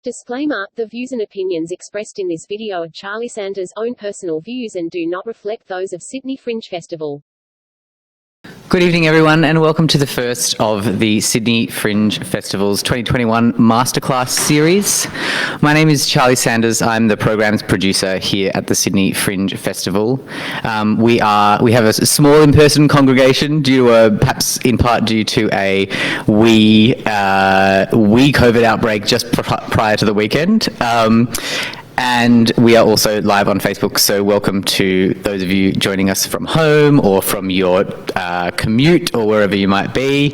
Disclaimer: the views and opinions expressed in this video are Charley Sanders' own personal views and do not reflect those of Sydney Fringe Festival. Good evening, everyone, and welcome to the first of the Sydney Fringe Festival's 2021 Masterclass series. My name is Charley Sanders. I'm the program's producer here at the Sydney Fringe Festival. We have a small in-person congregation perhaps in part due to a wee COVID outbreak just prior to the weekend. And we are also live on Facebook, so welcome to those of you joining us from home or from your commute or wherever you might be.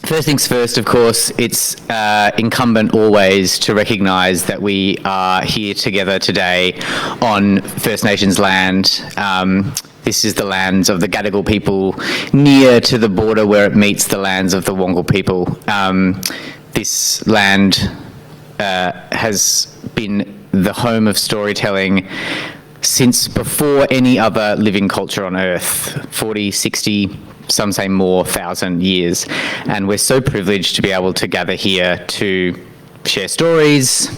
First things first, of course, it's incumbent always to recognise that we are here together today on First Nations land. This is the lands of the Gadigal people, near to the border where it meets the lands of the Wongal people. This land has been the home of storytelling since before any other living culture on Earth, 40, 60, some say more, 1,000 years. And we're so privileged to be able to gather here to share stories,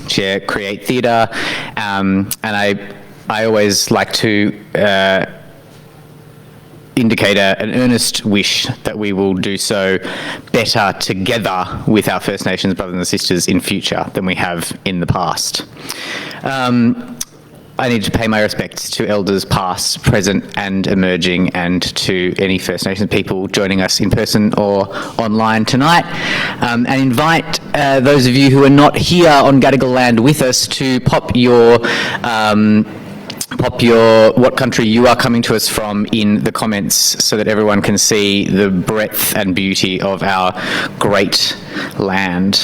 create theatre, and I always like to indicate an earnest wish that we will do so better together with our First Nations brothers and sisters in future than we have in the past. I need to pay my respects to elders past, present and emerging, and to any First Nations people joining us in person or online tonight, and invite those of you who are not here on Gadigal land with us to pop your what country you are coming to us from in the comments so that everyone can see the breadth and beauty of our great land.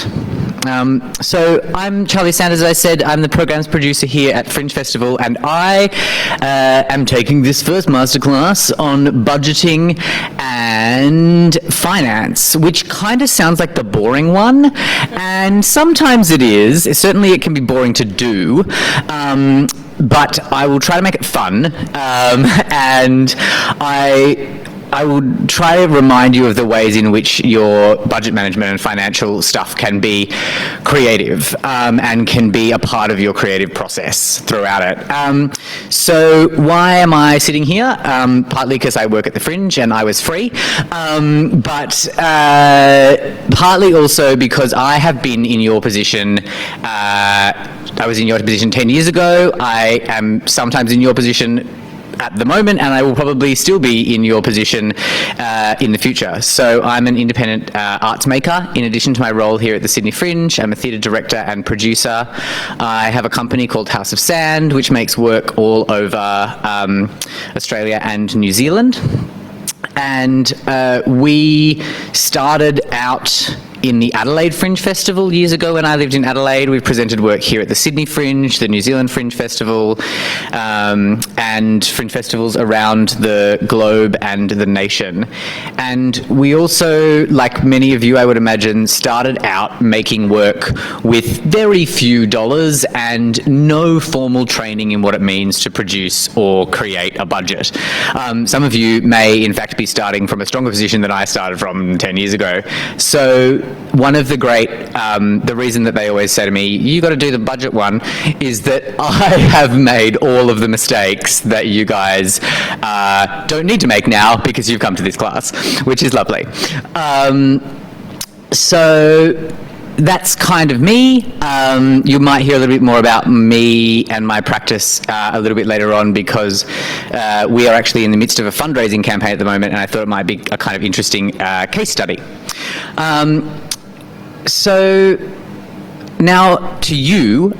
So I'm Charley Sanders, as I said. I'm the program's producer here at Fringe Festival, and I am taking this first masterclass on budgeting and finance, which kind of sounds like the boring one, and sometimes it is. Certainly it can be boring to do, but I will try to make it fun, and I will try to remind you of the ways in which your budget management and financial stuff can be creative, and can be a part of your creative process throughout it. So why am I sitting here? Partly because I work at the Fringe and I was free, but partly also because I have been in your position. I was in your position 10 years ago. I am sometimes in your position at the moment, and I will probably still be in your position in the future. So I'm an independent arts maker. In addition to my role here at the Sydney Fringe, I'm a theatre director and producer. I have a company called House of Sand, which makes work all over Australia and New Zealand. And we started out in the Adelaide Fringe Festival years ago when I lived in Adelaide. We presented work here at the Sydney Fringe, the New Zealand Fringe Festival, and Fringe festivals around the globe and the nation. And we also, like many of you I would imagine, started out making work with very few dollars and no formal training in what it means to produce or create a budget. Some of you may in fact be starting from a stronger position than I started from 10 years ago. So one of the great, the reason that they always say to me, you got to do the budget one, is that I have made all of the mistakes that you guys don't need to make now because you've come to this class, which is lovely. So that's kind of me. You might hear a little bit more about me and my practice a little bit later on, because we are actually in the midst of a fundraising campaign at the moment, and I thought it might be a kind of interesting case study. So now to you,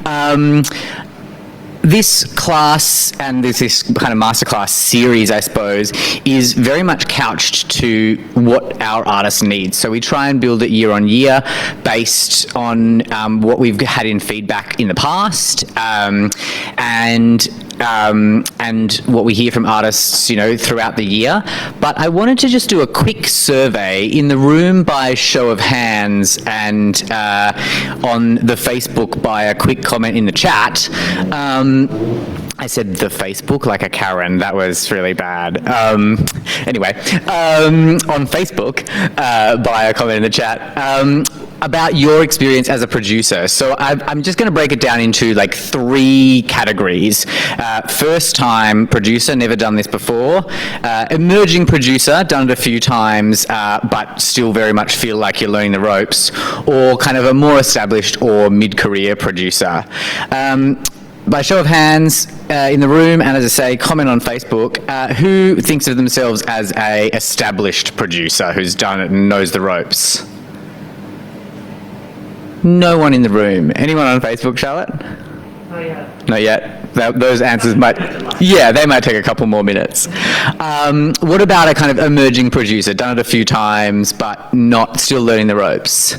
this class and this kind of masterclass series, I suppose, is very much couched to what our artists need. So we try and build it year on year based on what we've had in feedback in the past, and what we hear from artists, throughout the year. But I wanted to just do a quick survey in the room by show of hands, and on the Facebook by a quick comment in the chat. I said the Facebook like a Karen. That was really bad. Anyway, on Facebook, by a comment in the chat, about your experience as a producer. So I'm just going to break it down into like 3 categories. First time producer, never done this before. Emerging producer, done it a few times, but still very much feel like you're learning the ropes. Or kind of a more established or mid-career producer. By show of hands in the room, and as I say, comment on Facebook, who thinks of themselves as a established producer who's done it and knows the ropes? No one in the room. Anyone on Facebook, Charlotte? Not yet. Not yet. Those answers might, yeah, they might take a couple more minutes. What about a kind of emerging producer, done it a few times, but still learning the ropes?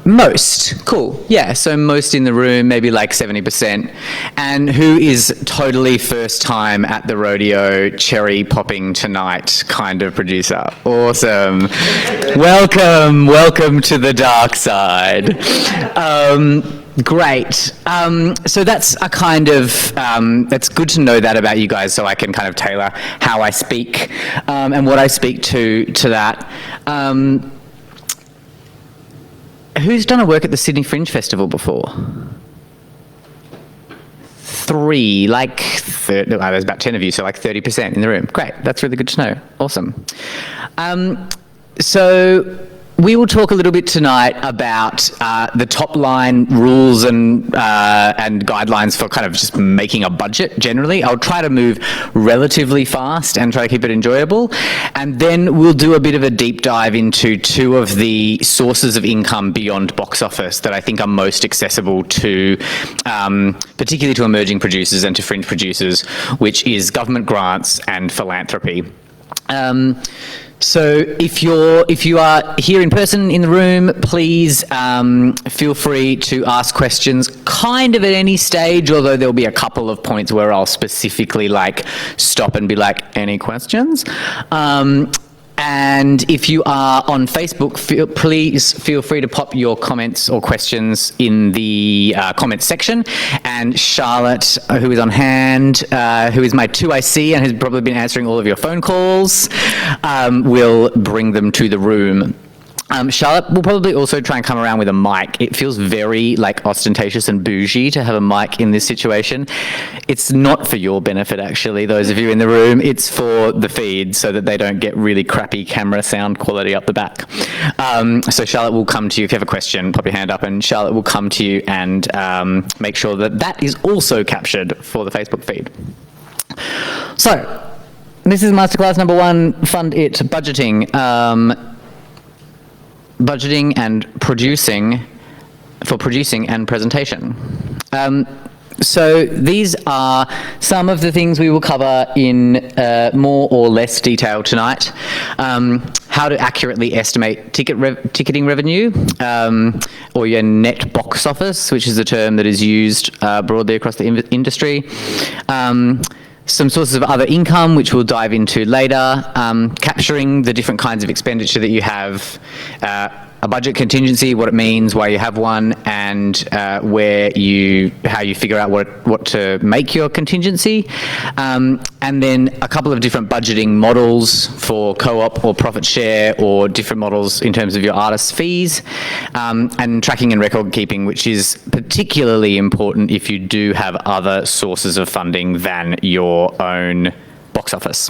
Most. Cool. Yeah, so most in the room, maybe like 70%. And who is totally first time at the rodeo, cherry popping tonight kind of producer? Awesome. Welcome to the dark side. Great. So that's a kind of, it's good to know that about you guys so I can kind of tailor how I speak and what I speak to that. Who's done a work at the Sydney Fringe Festival before? 3, like, there's about 10 of you, so like 30% in the room. Great, that's really good to know. Awesome. So we will talk a little bit tonight about the top line rules and guidelines for kind of just making a budget generally. I'll try to move relatively fast and try to keep it enjoyable. And then we'll do a bit of a deep dive into 2 of the sources of income beyond box office that I think are most accessible to, particularly to emerging producers and to fringe producers, which is government grants and philanthropy. So if you are here in person in the room, please feel free to ask questions kind of at any stage, although there'll be a couple of points where I'll specifically like stop and be like, any questions? And if you are on Facebook, please feel free to pop your comments or questions in the comments section. And Charlotte, who is on hand, who is my 2IC and has probably been answering all of your phone calls, will bring them to the room. Charlotte will probably also try and come around with a mic. It feels very like ostentatious and bougie to have a mic in this situation. It's not for your benefit, actually, those of you in the room. It's for the feed so that they don't get really crappy camera sound quality up the back. So Charlotte will come to you. If you have a question, pop your hand up and Charlotte will come to you and make sure that that is also captured for the Facebook feed. So this is masterclass number 1, Fund It, budgeting. Budgeting and producing and presentation. So these are some of the things we will cover in more or less detail tonight. How to accurately estimate ticketing revenue, or your net box office, which is a term that is used broadly across the industry. Some sources of other income, which we'll dive into later, capturing the different kinds of expenditure that you have, a budget contingency, what it means, why you have one, and how you figure out what to make your contingency, and then a couple of different budgeting models for co-op or profit share, or different models in terms of your artist's fees, and tracking and record keeping, which is particularly important if you do have other sources of funding than your own box office.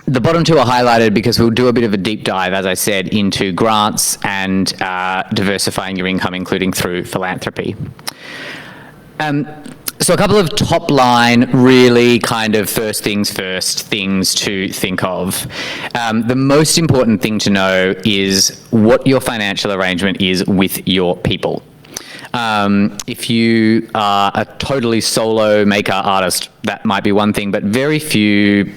The bottom 2 are highlighted because we'll do a bit of a deep dive, as I said, into grants and diversifying your income, including through philanthropy. So a couple of top line, really kind of first things first things to think of. The most important thing to know is what your financial arrangement is with your people. If you are a totally solo maker artist, that might be one thing, but very few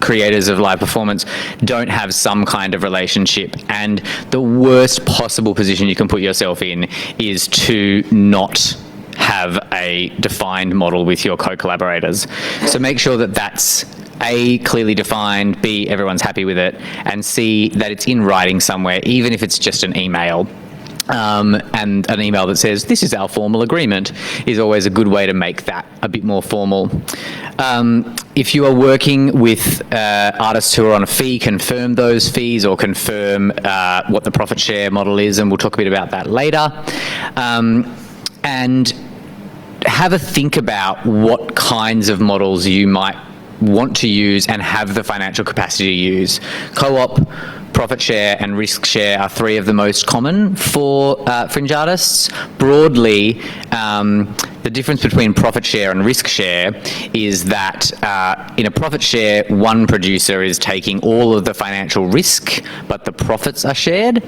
creators of live performance don't have some kind of relationship, and the worst possible position you can put yourself in is to not have a defined model with your co-collaborators. So make sure that that's A, clearly defined, B, everyone's happy with it, and C, that it's in writing somewhere, even if it's just an email. and an email that says, this is our formal agreement, is always a good way to make that a bit more formal. If you are working with artists who are on a fee, confirm those fees or confirm what the profit share model is, and we'll talk a bit about that later. And have a think about what kinds of models you might want to use and have the financial capacity to use. Co-op, profit share and risk share are three of the most common for fringe artists. Broadly, the difference between profit share and risk share is that in a profit share, one producer is taking all of the financial risk, but the profits are shared.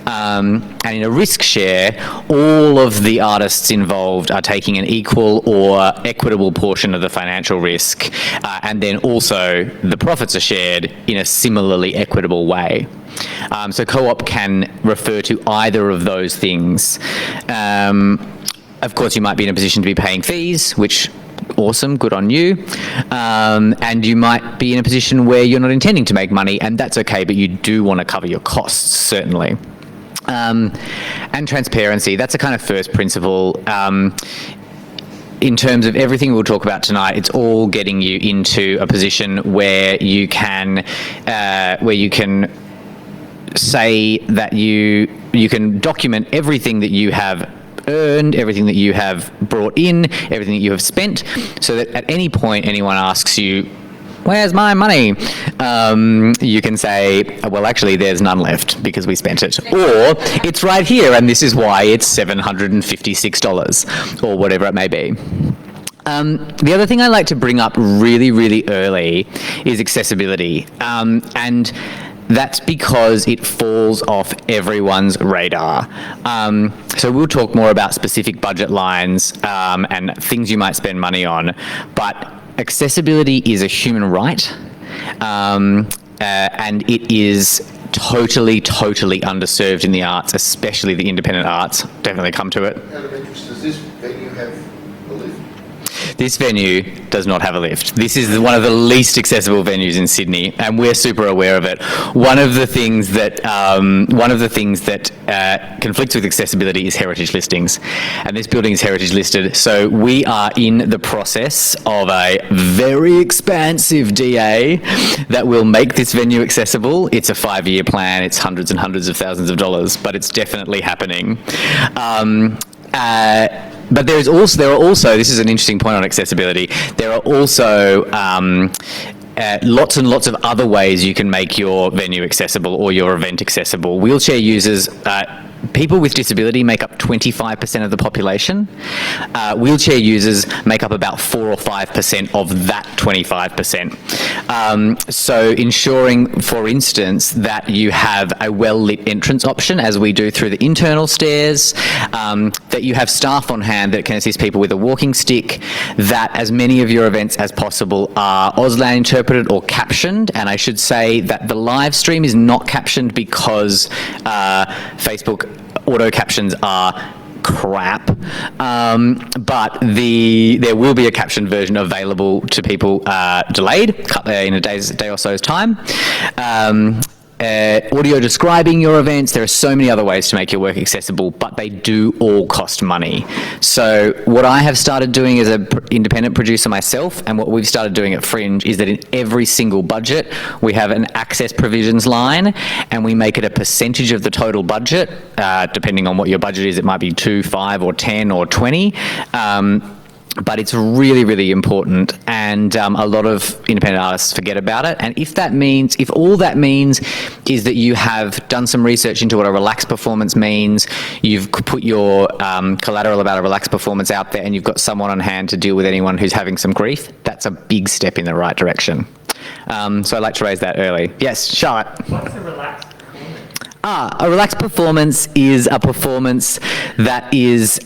And in a risk share, all of the artists involved are taking an equal or equitable portion of the financial risk, and then also the profits are shared in a similarly equitable way. So co-op can refer to either of those things. Of course, you might be in a position to be paying fees, which, awesome, good on you. And you might be in a position where you're not intending to make money, and that's okay, but you do want to cover your costs, certainly. And transparency, that's a kind of first principle. In terms of everything we'll talk about tonight, it's all getting you into a position where you can say that you can document everything that you have earned, everything that you have brought in, everything that you have spent, so that at any point anyone asks you, where's my money? You can say, well, actually, there's none left because we spent it. Or it's right here, and this is why it's $756, or whatever it may be. The other thing I like to bring up really, really early is accessibility. And that's because it falls off everyone's radar. So we'll talk more about specific budget lines and things you might spend money on, but accessibility is a human right, and it is totally underserved in the arts, especially the independent arts. Definitely come to it. Out of interest, does this venue have a lift? This venue does not have a lift. This is one of the least accessible venues in Sydney, and we're super aware of it. One of the things that conflicts with accessibility is heritage listings, and this building is heritage listed. So we are in the process of a very expansive DA that will make this venue accessible. It's a 5-year plan. It's hundreds and hundreds of thousands of dollars, but it's definitely happening. But there are also, this is an interesting point on accessibility, there are also lots and lots of other ways you can make your venue accessible or your event accessible. Wheelchair users, people with disability make up 25% of the population. Wheelchair users make up about 4 or 5% of that 25%. So ensuring, for instance, that you have a well-lit entrance option, as we do through the internal stairs, that you have staff on hand that can assist people with a walking stick, that as many of your events as possible are Auslan interpreted or captioned. And I should say that the live stream is not captioned because Facebook auto captions are crap, but there will be a captioned version available to people delayed in a day or so's time. Audio describing your events. There are so many other ways to make your work accessible, but they do all cost money. So what I have started doing as an independent producer myself, and what we've started doing at Fringe, is that in every single budget we have an access provisions line, and we make it a percentage of the total budget. Depending on what your budget is, it might be 2, 5 or 10 or 20. But it's really, really important, and a lot of independent artists forget about it. And if all that means is that you have done some research into what a relaxed performance means, you've put your collateral about a relaxed performance out there, and you've got someone on hand to deal with anyone who's having some grief, that's a big step in the right direction. So I'd like to raise that early. Yes, Charlotte. What's a relaxed performance? A relaxed performance is a performance that is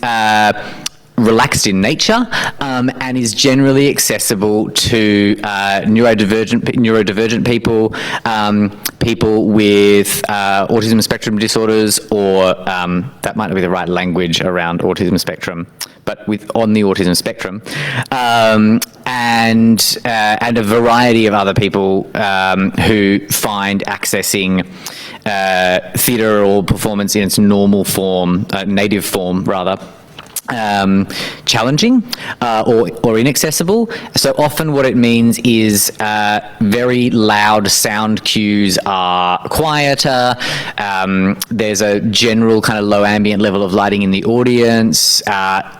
relaxed in nature, and is generally accessible to neurodivergent people, people with autism spectrum disorders, or that might not be the right language around autism spectrum, but on the autism spectrum, and a variety of other people who find accessing theatre or performance in its normal form, native form rather, challenging or inaccessible. So often what it means is very loud sound cues are quieter, there's a general kind of low ambient level of lighting in the audience,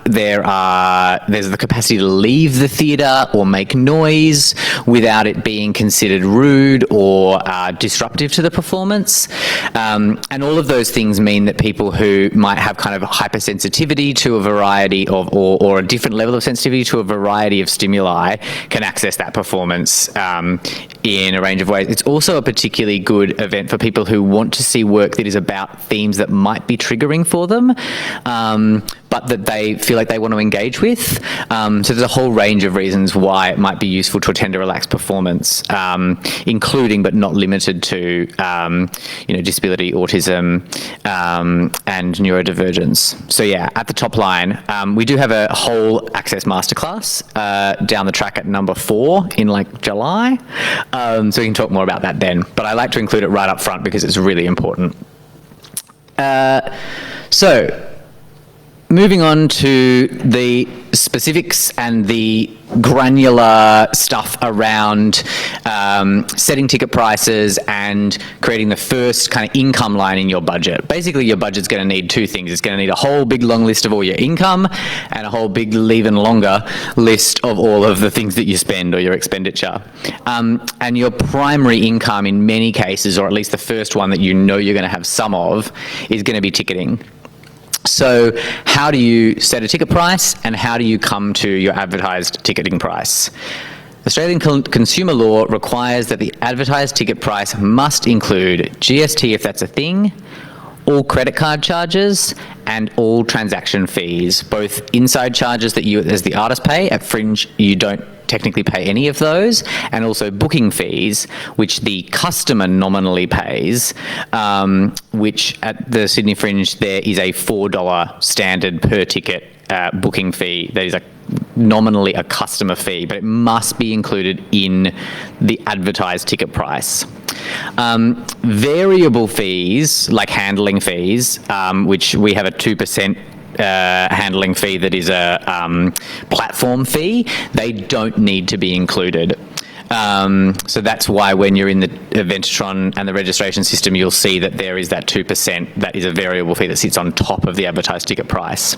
there's the capacity to leave the theatre or make noise without it being considered rude or disruptive to the performance. And all of those things mean that people who might have kind of hypersensitivity to a variety of, or a different level of sensitivity to a variety of stimuli can access that performance in a range of ways. It's also a particularly good event for people who want to see work that is about themes that might be triggering for them, but that they feel like they want to engage with. So there's a whole range of reasons why it might be useful to attend a relaxed performance, including but not limited to, disability, autism, and neurodivergence. So yeah, at the top line, we do have a whole access masterclass down the track at number 4 in like July. So we can talk more about that then. But I like to include it right up front because it's really important. So moving on to the specifics and the granular stuff around setting ticket prices and creating the first kind of income line in your budget. Basically, your budget's going to need 2 things. It's going to need a whole big long list of all your income and a whole big even longer list of all of the things that you spend or your expenditure. And your primary income in many cases, or at least the first one that you know you're going to have some of, is going to be ticketing. So how do you set a ticket price and how do you come to your advertised ticketing price? Australian consumer law requires that the advertised ticket price must include GST if that's a thing, all credit card charges and all transaction fees, both inside charges that you as the artist pay. At Fringe you don't technically pay any of those, and also booking fees, which the customer nominally pays, which at the Sydney Fringe there is a $4 standard per ticket booking fee. That is nominally a customer fee, but it must be included in the advertised ticket price. Variable fees, like handling fees, which we have a 2% handling fee that is a platform fee, they don't need to be included. So that's why when you're in the Eventatron and the registration system, you'll see that there is that 2%, that is a variable fee that sits on top of the advertised ticket price.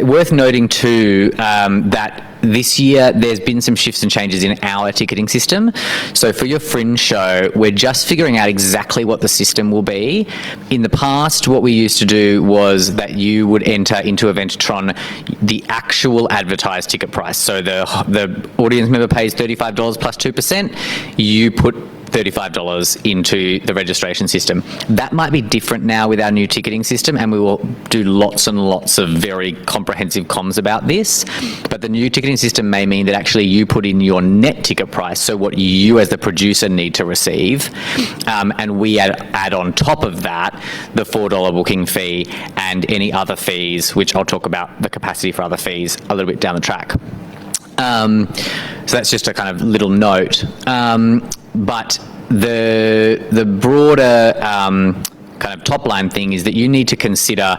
Worth noting too that this year there's been some shifts and changes in our ticketing system. So for your Fringe show, we're just figuring out exactly what the system will be. In the past, what we used to do was that you would enter into Eventatron the actual advertised ticket price. So the audience member pays $35 plus 2%. You put $35 into the registration system. That might be different now with our new ticketing system, and we will do lots and lots of very comprehensive comms about this. But the new ticketing system may mean that actually you put in your net ticket price, so what you as the producer need to receive, and we add on top of that the $4 booking fee and any other fees, which I'll talk about the capacity for other fees a little bit down the track. So that's just a kind of little note. But the broader kind of top line thing is that you need to consider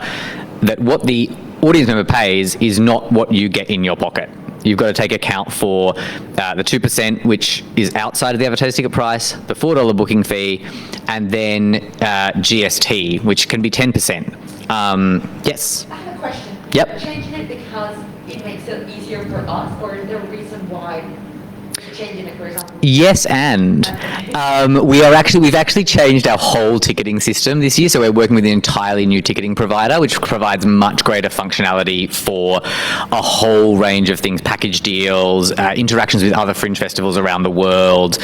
that what the audience member pays is not what you get in your pocket. You've got to take account for the 2%, which is outside of the advertised ticket price, the $4 booking fee, and then GST, which can be 10%. Yes? I have a question. Yep. Are you changing it because it makes it easier for us, or is there a reason why you're changing it, for example? Yes, and we've actually changed our whole ticketing system this year. So we're working with an entirely new ticketing provider, which provides much greater functionality for a whole range of things: package deals, interactions with other Fringe festivals around the world,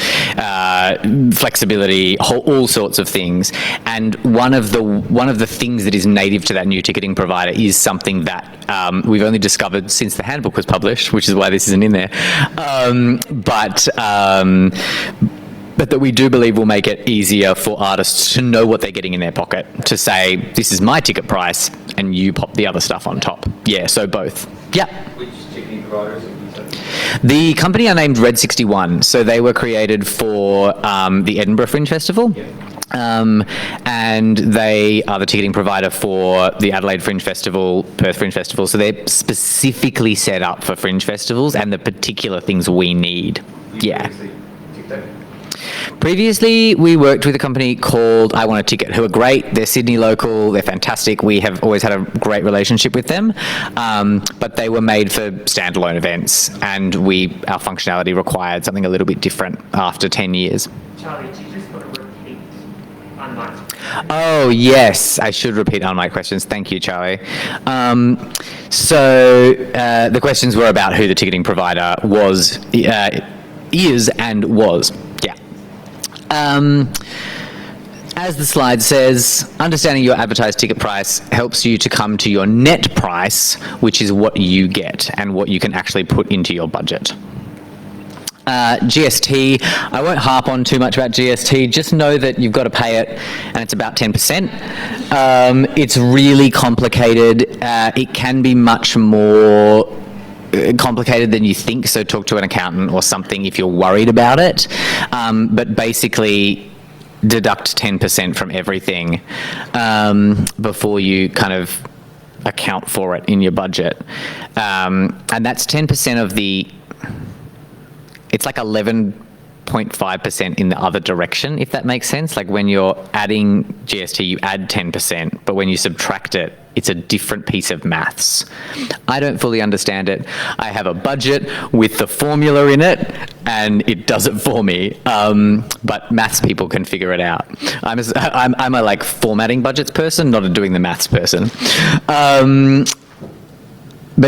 flexibility, all sorts of things. And one of the things that is native to that new ticketing provider is something that we've only discovered since the handbook was published, which is why this isn't in there. But but that we do believe will make it easier for artists to know what they're getting in their pocket, to say, this is my ticket price, and you pop the other stuff on top. Yeah, so both. Yeah. Which ticketing providers have you said? The company are named Red 61, so they were created for the Edinburgh Fringe Festival. Yeah. And they are the ticketing provider for the Adelaide Fringe Festival, Perth Fringe Festival. So they're specifically set up for Fringe festivals and the particular things we need. Yeah. Previously, we worked with a company called I Want a Ticket, who are great. They're Sydney local. They're fantastic. We have always had a great relationship with them. But they were made for standalone events, and our functionality required something a little bit different after 10 years. Charlie, do you just want to repeat unmiked? Oh, yes. I should repeat on my questions. Thank you, Charlie. So the questions were about who the ticketing provider was, is and was. Yeah. As the slide says, understanding your advertised ticket price helps you to come to your net price, which is what you get and what you can actually put into your budget. GST, I won't harp on too much about GST, just know that you've got to pay it, and it's about 10%. It's really complicated. It can be much more complicated than you think, so talk to an accountant or something if you're worried about it. But basically, deduct 10% from everything before you kind of account for it in your budget. And that's 10% of the... It's like 11.5% in the other direction, if that makes sense. Like when you're adding GST, you add 10%, but when you subtract it, it's a different piece of maths. I don't fully understand it. I have a budget with the formula in it, and it does it for me. But maths people can figure it out. I'm a like formatting budgets person, not a doing the maths person. But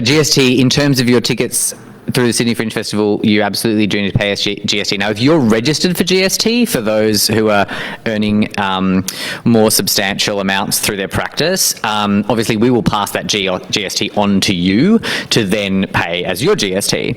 GST, in terms of your tickets through the Sydney Fringe Festival, you absolutely do need to pay GST. Now, if you're registered for GST, for those who are earning more substantial amounts through their practice, obviously we will pass that GST on to you to then pay as your GST.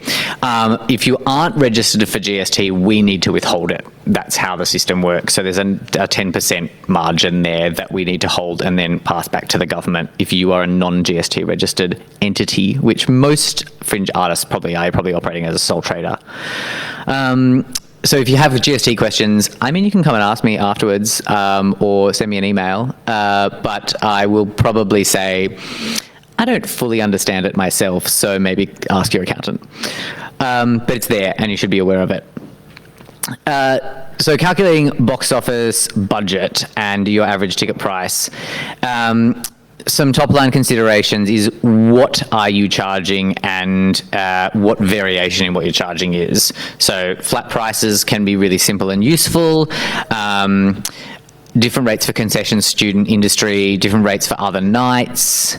If you aren't registered for GST, we need to withhold it. That's how the system works. So there's a 10% margin there that we need to hold and then pass back to the government if you are a non-GST registered entity, which most fringe artists probably are. You're probably operating as a sole trader. So if you have GST questions, I mean, you can come and ask me afterwards or send me an email, but I will probably say, I don't fully understand it myself, so maybe ask your accountant. But it's there and you should be aware of it. So calculating box office budget and your average ticket price. Some top line considerations is what are you charging and what variation in what you're charging is. So flat prices can be really simple and useful. Different rates for concessions, student, industry, different rates for other nights.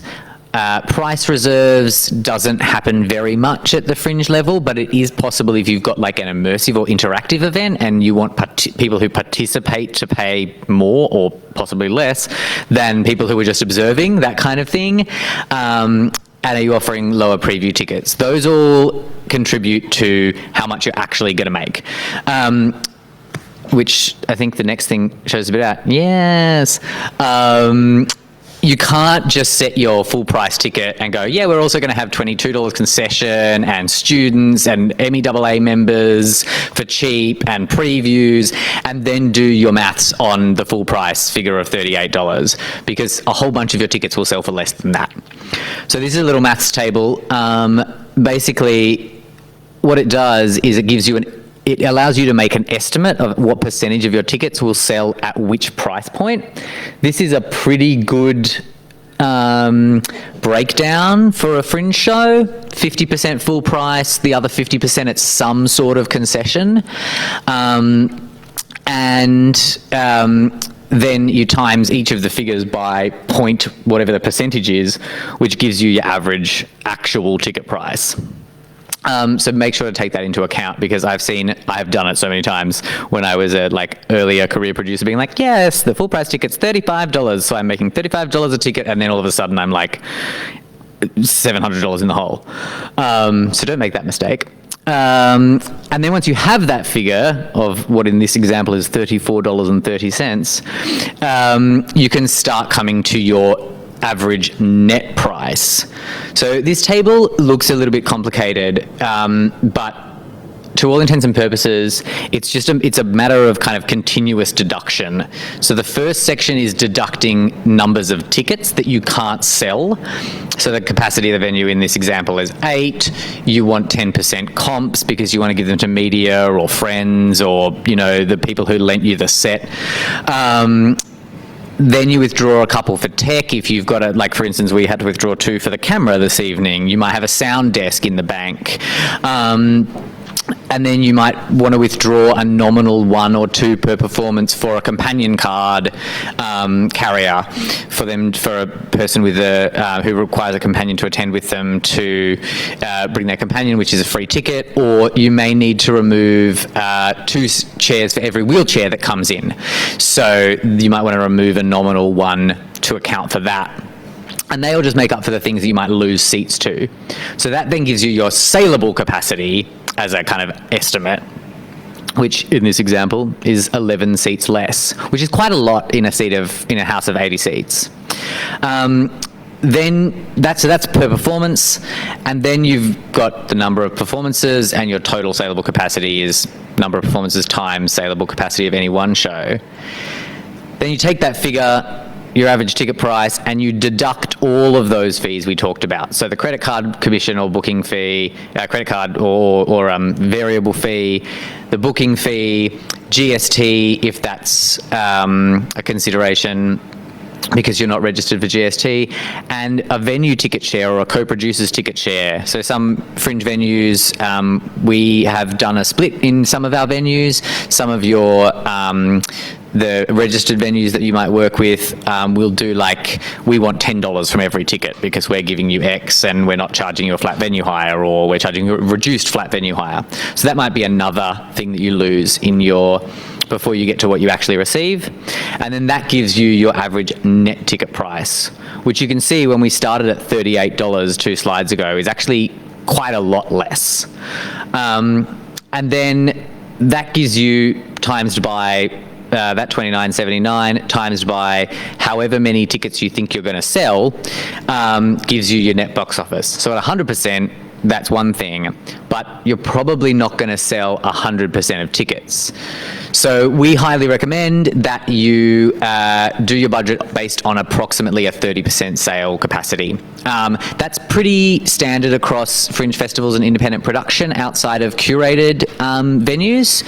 Price reserves doesn't happen very much at the fringe level, but it is possible if you've got like an immersive or interactive event and you want people who participate to pay more or possibly less than people who are just observing, that kind of thing. And are you offering lower preview tickets? Those all contribute to how much you're actually going to make. Which I think the next thing shows a bit out. Yes. You can't just set your full price ticket and go, yeah, we're also going to have $22 concession and students and MEAA members for cheap and previews, and then do your maths on the full price figure of $38, because a whole bunch of your tickets will sell for less than that. So this is a little maths table. Basically, what it does is it allows you to make an estimate of what percentage of your tickets will sell at which price point. This is a pretty good breakdown for a fringe show. 50% full price, the other 50% at some sort of concession. Then you times each of the figures by point, whatever the percentage is, which gives you your average actual ticket price. So make sure to take that into account, because I've done it so many times when I was a earlier career producer being like, yes, the full price ticket's $35. So I'm making $35 a ticket. And then all of a sudden I'm like $700 in the hole. So don't make that mistake. And then once you have that figure of what in this example is $34.30, you can start coming to your average net price. So this table looks a little bit complicated, but to all intents and purposes, it's a matter of kind of continuous deduction. So the first section is deducting numbers of tickets that you can't sell. So the capacity of the venue in this example is 8. You want 10% comps because you want to give them to media or friends or, the people who lent you the set. Then you withdraw a couple for tech. If you've got like for instance, we had to withdraw 2 for the camera this evening. You might have a sound desk in the bank. And then you might want to withdraw a nominal 1 or 2 per performance for a companion card carrier for a person with who requires a companion to attend with them to bring their companion, which is a free ticket. Or you may need to remove 2 chairs for every wheelchair that comes in. So you might want to remove a nominal 1 to account for that. And they all just make up for the things that you might lose seats to. So that then gives you your saleable capacity as a kind of estimate, which in this example is 11 seats less, which is quite a lot in a house of 80 seats. Then that's per performance, and then you've got the number of performances, and your total saleable capacity is number of performances times saleable capacity of any one show. Then you take that figure, your average ticket price, and you deduct all of those fees we talked about. So the credit card commission or booking fee, credit card or variable fee, the booking fee, GST if that's a consideration because you're not registered for GST, and a venue ticket share or a co-producer's ticket share. So some Fringe venues, we have done a split in some of our venues. Some of your the registered venues that you might work with will do like, we want $10 from every ticket because we're giving you X and we're not charging you a flat venue hire, or we're charging you a reduced flat venue hire. So that might be another thing that you lose in before you get to what you actually receive. And then that gives you your average net ticket price, which you can see when we started at $38 2 slides ago is actually quite a lot less. And then that gives you times by that $29.79 times by however many tickets you think you're going to sell gives you your net box office. So at 100%, that's one thing, but you're probably not going to sell 100% of tickets. So we highly recommend that you do your budget based on approximately a 30% sale capacity. That's pretty standard across Fringe festivals and independent production outside of curated venues.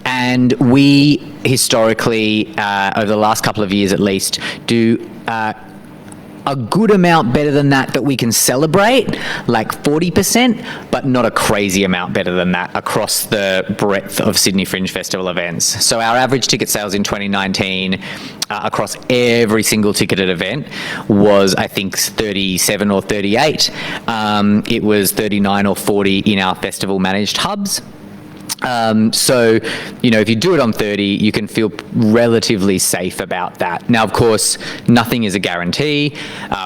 And we historically, over the last couple of years at least, do a good amount better than that we can celebrate, like 40%, but not a crazy amount better than that across the breadth of Sydney Fringe Festival events. So our average ticket sales in 2019 across every single ticketed event was, I think, 37 or 38. It was 39 or 40 in our festival managed hubs. So, if you do it on 30, you can feel relatively safe about that. Now, of course, nothing is a guarantee.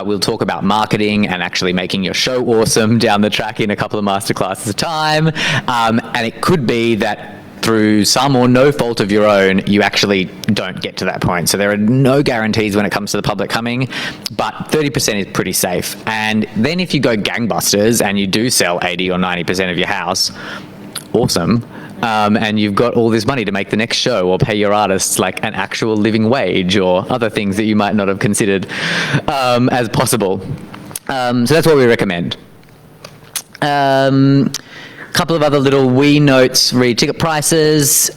We'll talk about marketing and actually making your show awesome down the track in a couple of masterclasses time. And it could be that through some or no fault of your own, you actually don't get to that point. So there are no guarantees when it comes to the public coming, but 30% is pretty safe. And then if you go gangbusters and you do sell 80 or 90% of your house, awesome. And you've got all this money to make the next show or pay your artists like an actual living wage or other things that you might not have considered as possible. So that's what we recommend. Couple of other little wee notes, read ticket prices.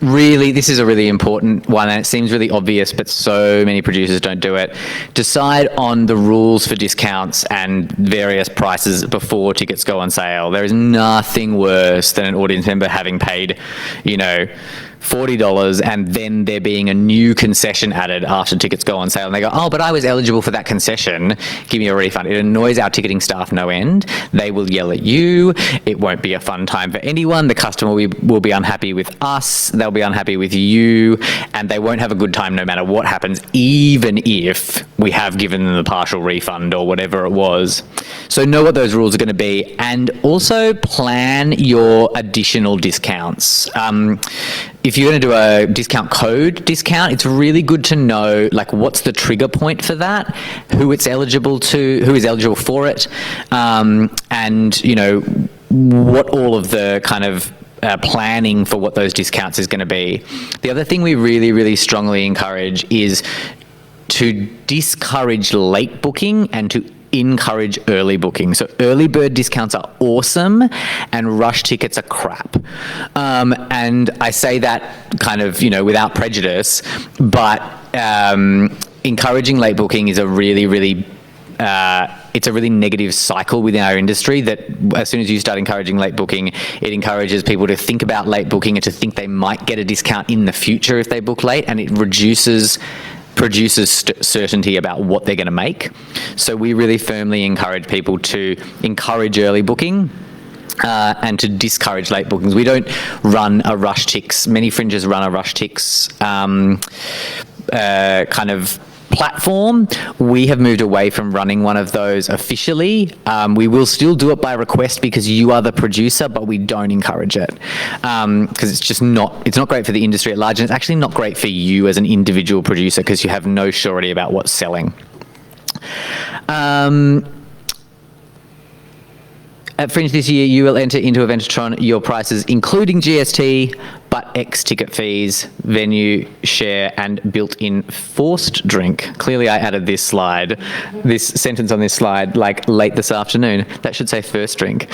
Really, this is a really important one, and it seems really obvious, but so many producers don't do it. Decide on the rules for discounts and various prices before tickets go on sale. There is nothing worse than an audience member having paid, $40, and then there being a new concession added after tickets go on sale, and they go, oh, but I was eligible for that concession, give me a refund. It annoys our ticketing staff no end. They will yell at you. It won't be a fun time for anyone. The customer will be unhappy with us. They'll be unhappy with you, and they won't have a good time no matter what happens, even if we have given them the partial refund or whatever it was. So know what those rules are going to be, and also plan your additional discounts. If you're going to do a discount code discount, it's really good to know, like, what's the trigger point for that, who is eligible for it, and, you know, what all of the kind of planning for what those discounts is going to be. The other thing we really, really strongly encourage is to discourage late booking and to encourage early booking. So early bird discounts are awesome and rush tickets are crap. And I say that kind of, you know, without prejudice, but encouraging late booking is a really, really it's a really negative cycle within our industry, that as soon as you start encouraging late booking, it encourages people to think about late booking and to think they might get a discount in the future if they book late, and it produces certainty about what they're going to make. So we really firmly encourage people to encourage early booking and to discourage late bookings. We don't run a rush ticks. Many fringes run a rush ticks kind of platform. We have moved away from running one of those officially. We will still do it by request because you are the producer, but we don't encourage it because it's not great for the industry at large, and it's actually not great for you as an individual producer because you have no surety about what's selling. At Fringe this year, you will enter into Eventatron your prices, including GST, but X ticket fees, venue, share, and built-in forced drink. Clearly, I added this sentence on this slide, like late this afternoon. That should say first drink.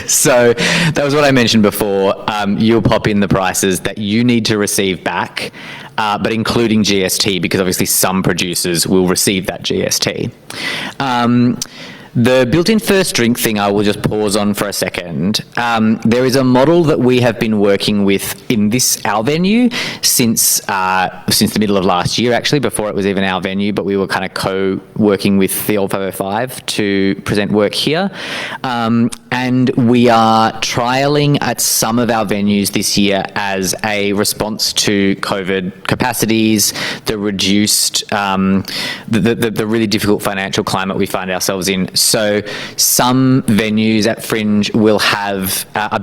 So that was what I mentioned before. You'll pop in the prices that you need to receive back, but including GST, because obviously some producers will receive that GST. The built-in first drink thing I will just pause on for a second. There is a model that we have been working with in our venue since the middle of last year, actually, before it was even our venue, but we were kind of co-working with the Old 505 to present work here. And we are trialling at some of our venues this year as a response to COVID capacities, the reduced, the really difficult financial climate we find ourselves in. So some venues at Fringe will have a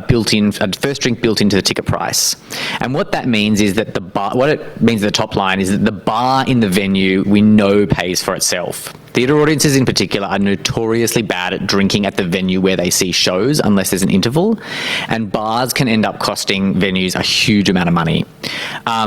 first drink built into the ticket price. And what that means is that what it means at the top line is that the bar in the venue we know pays for itself. Theatre audiences in particular are notoriously bad at drinking at the venue where they see shows unless there's an interval, and bars can end up costing venues a huge amount of money.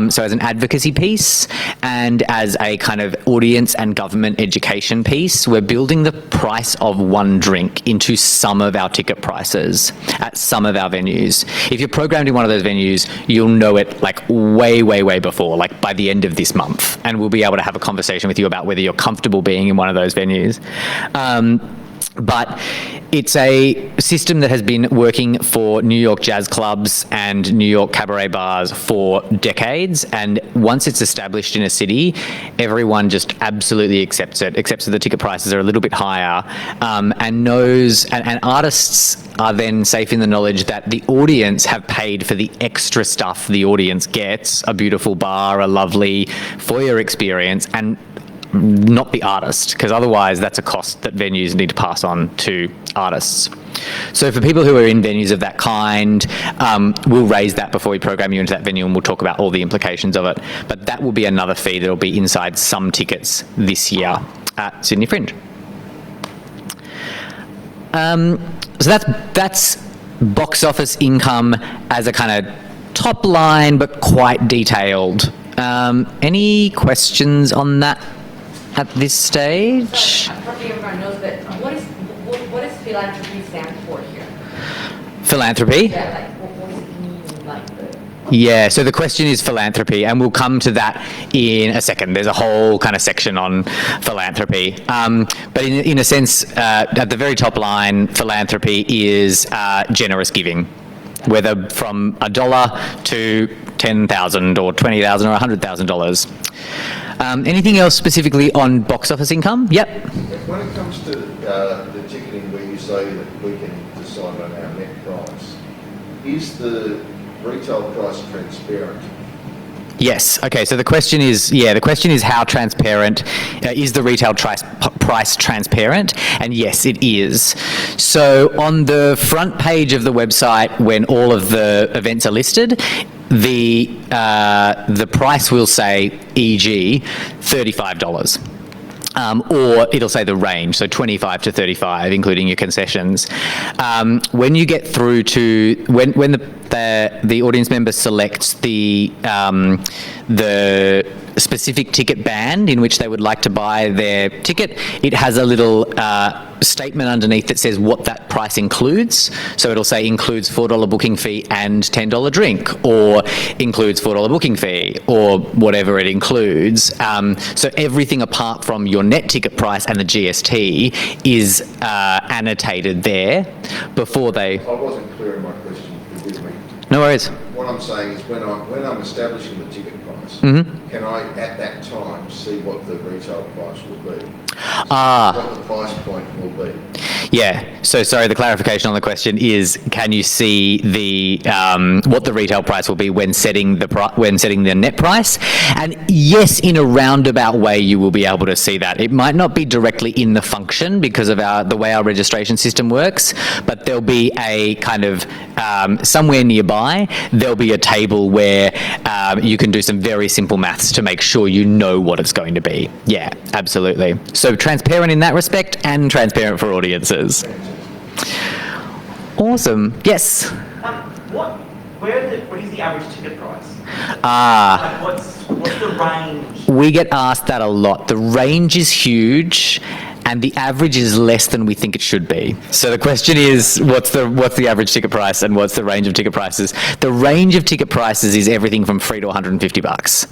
So as an advocacy piece and as a kind of audience and government education piece, we're building the price of one drink into some of our ticket prices at some of our venues. If you're programmed in one of those venues, you'll know it like way, way, way before, like by the end of this month, and we'll be able to have a conversation with you about whether you're comfortable being in one of those venues. But it's a system that has been working for New York jazz clubs and New York cabaret bars for decades, and once it's established in a city, everyone just absolutely accepts it, except that the ticket prices are a little bit higher, and artists are then safe in the knowledge that the audience have paid for the extra stuff the audience gets, a beautiful bar, a lovely foyer experience, and not the artist, because otherwise that's a cost that venues need to pass on to artists. So for people who are in venues of that kind, we'll raise that before we program you into that venue, and we'll talk about all the implications of it. But that will be another fee that will be inside some tickets this year at Sydney Fringe. So that's box office income as a kind of top line, but quite detailed. Any questions on that at this stage? Probably everyone knows, but what does philanthropy stand for here? Philanthropy? Yeah, like what does it mean? Like Yeah, so the question is philanthropy, and we'll come to that in a second. There's a whole kind of section on philanthropy. But in a sense, at the very top line, philanthropy is generous giving. whether from $1 to $10,000 or $20,000 or $100,000. Anything else specifically on box office income? Yep. When it comes to the ticketing where you say that we can decide on our net price, is the retail price transparent? Yes. Okay. So the question is how transparent is the retail price transparent? And yes, it is. So on the front page of the website, when all of the events are listed, the price will say, e.g., $35. Or it'll say the range, so 25 to 35, including your concessions. When you get through to when the audience member selects the specific ticket band in which they would like to buy their ticket, it has a little statement underneath that says what that price includes. So it'll say includes $4 booking fee and $10 drink, or includes $4 booking fee, or whatever it includes. So everything apart from your net ticket price and the GST is annotated there before they... I wasn't clear in my question, forgive me. No worries. What I'm saying is when I'm establishing the ticket price, can I at that time see what the retail price will be? What the price point will be? Yeah. So sorry, the clarification on the question is, can you see the what the retail price will be when setting the net price? And yes, in a roundabout way, you will be able to see that. It might not be directly in the function because of the way our registration system works, but there'll be a kind of somewhere nearby, there'll be a table where you can do some very simple maths to make sure you know what it's going to be. Yeah, absolutely. So transparent in that respect and transparent for audiences. Awesome. Yes? What is the average ticket price? What's the range? We get asked that a lot. The range is huge, and the average is less than we think it should be. So the question is, what's the average ticket price and what's the range of ticket prices? The range of ticket prices is everything from free to $150.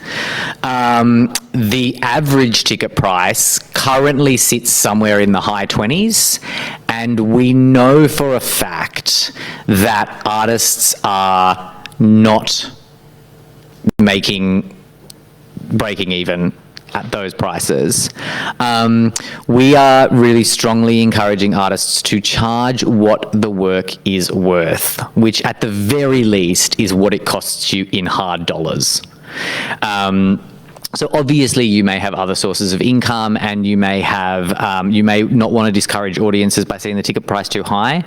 The average ticket price currently sits somewhere in the high 20s, and we know for a fact that artists are not breaking even at those prices. We are really strongly encouraging artists to charge what the work is worth, which at the very least is what it costs you in hard dollars. So obviously you may have other sources of income, and you may not want to discourage audiences by setting the ticket price too high,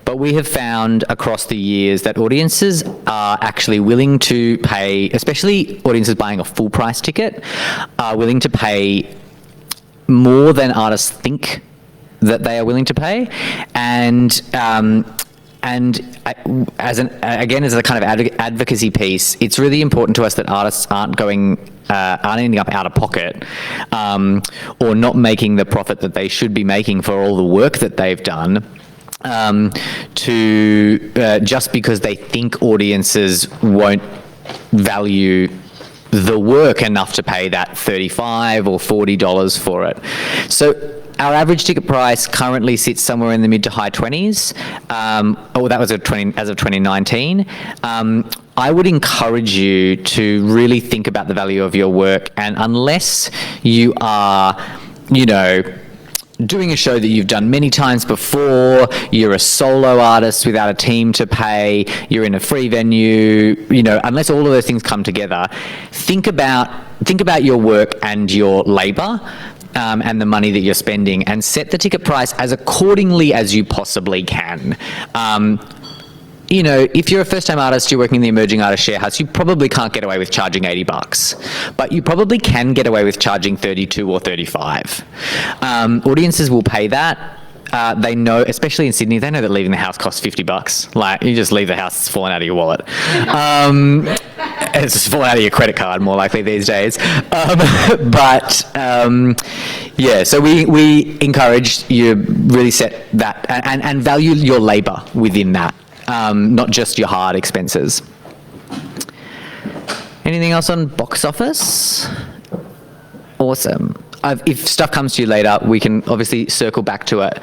but we have found across the years that audiences are actually willing to pay, especially audiences buying a full price ticket, are willing to pay more than artists think that they are willing to pay. And as a kind of advocacy piece, it's really important to us that artists aren't ending up out of pocket, or not making the profit that they should be making for all the work that they've done, just because they think audiences won't value the work enough to pay that $35 or $40 for it. So our average ticket price currently sits somewhere in the mid to high 20s. That was as of 2019. I would encourage you to really think about the value of your work, and unless you are, doing a show that you've done many times before, you're a solo artist without a team to pay, you're in a free venue, unless all of those things come together, think about your work and your labor, and the money that you're spending, and set the ticket price as accordingly as you possibly can. If you're a first-time artist, you're working in the emerging artist share house, you probably can't get away with charging $80, but you probably can get away with charging $32 or $35. Audiences will pay that. They know, especially in Sydney, they know that leaving the house costs $50. Like, you just leave the house, it's falling out of your wallet. It's just falling out of your credit card, more likely these days. So we encourage you to really set that and value your labour within that, not just your hard expenses. Anything else on box office? Awesome. If stuff comes to you later, we can obviously circle back to it.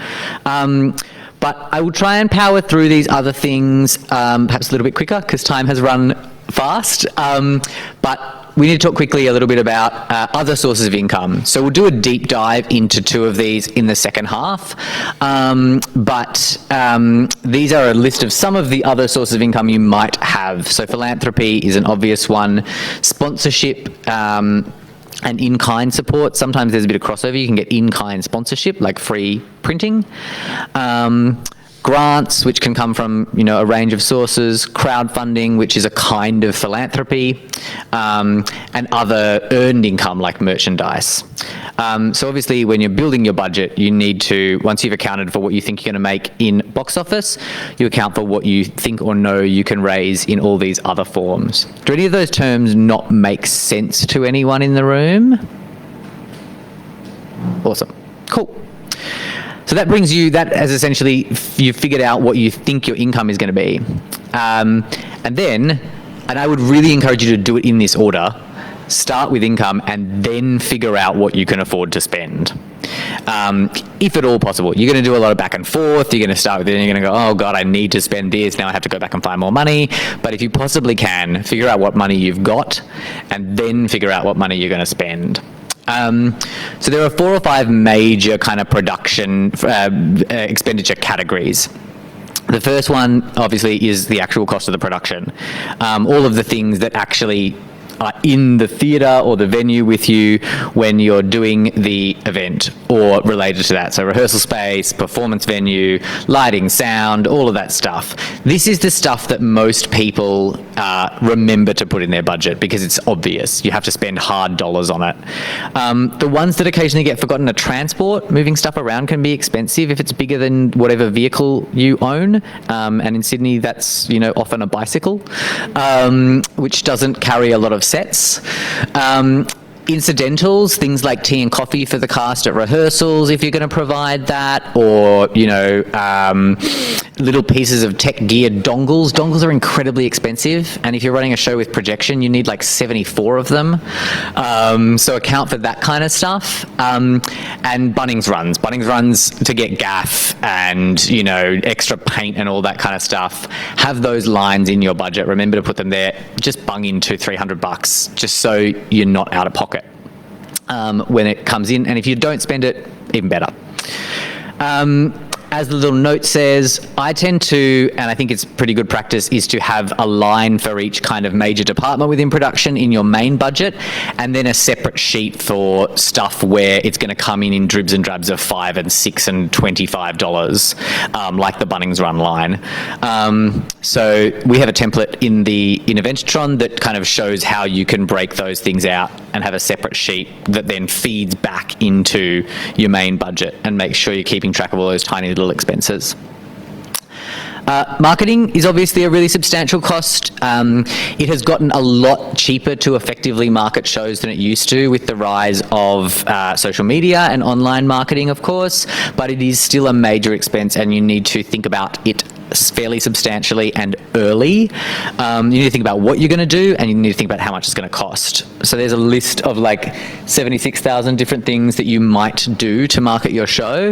But But I will try and power through these other things perhaps a little bit quicker because time has run fast. But we need to talk quickly a little bit about other sources of income. So we'll do a deep dive into two of these in the second half. But these are a list of some of the other sources of income you might have. So philanthropy is an obvious one. Sponsorship and in-kind support. Sometimes there's a bit of crossover. You can get in-kind sponsorship, like free printing. Grants, which can come from, a range of sources, crowdfunding, which is a kind of philanthropy, and other earned income like merchandise. So obviously when you're building your budget, you need to, once you've accounted for what you think you're going to make in box office, you account for what you think or know you can raise in all these other forms. Do any of those terms not make sense to anyone in the room? Awesome. Cool. So that brings you, that as essentially you've figured out what you think your income is going to be. And I would really encourage you to do it in this order. Start with income and then figure out what you can afford to spend. If at all possible. You're going to do a lot of back and forth. You're going to start with it and you're going to go, oh God, I need to spend this. Now I have to go back and find more money. But if you possibly can, figure out what money you've got and then figure out what money you're going to spend. So there are 4 or 5 major kind of production expenditure categories. The first one, obviously, is the actual cost of the production. All of the things that actually are in the theatre or the venue with you when you're doing the event or related to that. So rehearsal space, performance venue, lighting, sound, all of that stuff. This is the stuff that most people remember to put in their budget because it's obvious. You have to spend hard dollars on it. The ones that occasionally get forgotten are transport. Moving stuff around can be expensive if it's bigger than whatever vehicle you own. And in Sydney, that's often a bicycle, which doesn't carry a lot of sets. Incidentals, things like tea and coffee for the cast at rehearsals, if you're going to provide that, or, little pieces of tech gear dongles. Dongles are incredibly expensive, and if you're running a show with projection, you need like 74 of them. So account for that kind of stuff. And Bunnings runs. Bunnings runs to get gaff and, extra paint and all that kind of stuff. Have those lines in your budget. Remember to put them there. Just bung in $200-300 just so you're not out of pocket when it comes in. And if you don't spend it, even better. As the little note says, I tend to, and I think it's pretty good practice, is to have a line for each kind of major department within production in your main budget, and then a separate sheet for stuff where it's going to come in dribs and drabs of $5 and $6 and $25, like the Bunnings Run line. So we have a template in Eventatron that kind of shows how you can break those things out and have a separate sheet that then feeds back into your main budget and make sure you're keeping track of all those tiny little expenses. Marketing is obviously a really substantial cost. It has gotten a lot cheaper to effectively market shows than it used to with the rise of social media and online marketing, of course, but it is still a major expense and you need to think about it fairly substantially and early. You need to think about what you're going to do and you need to think about how much it's going to cost. So there's a list of like 76,000 different things that you might do to market your show.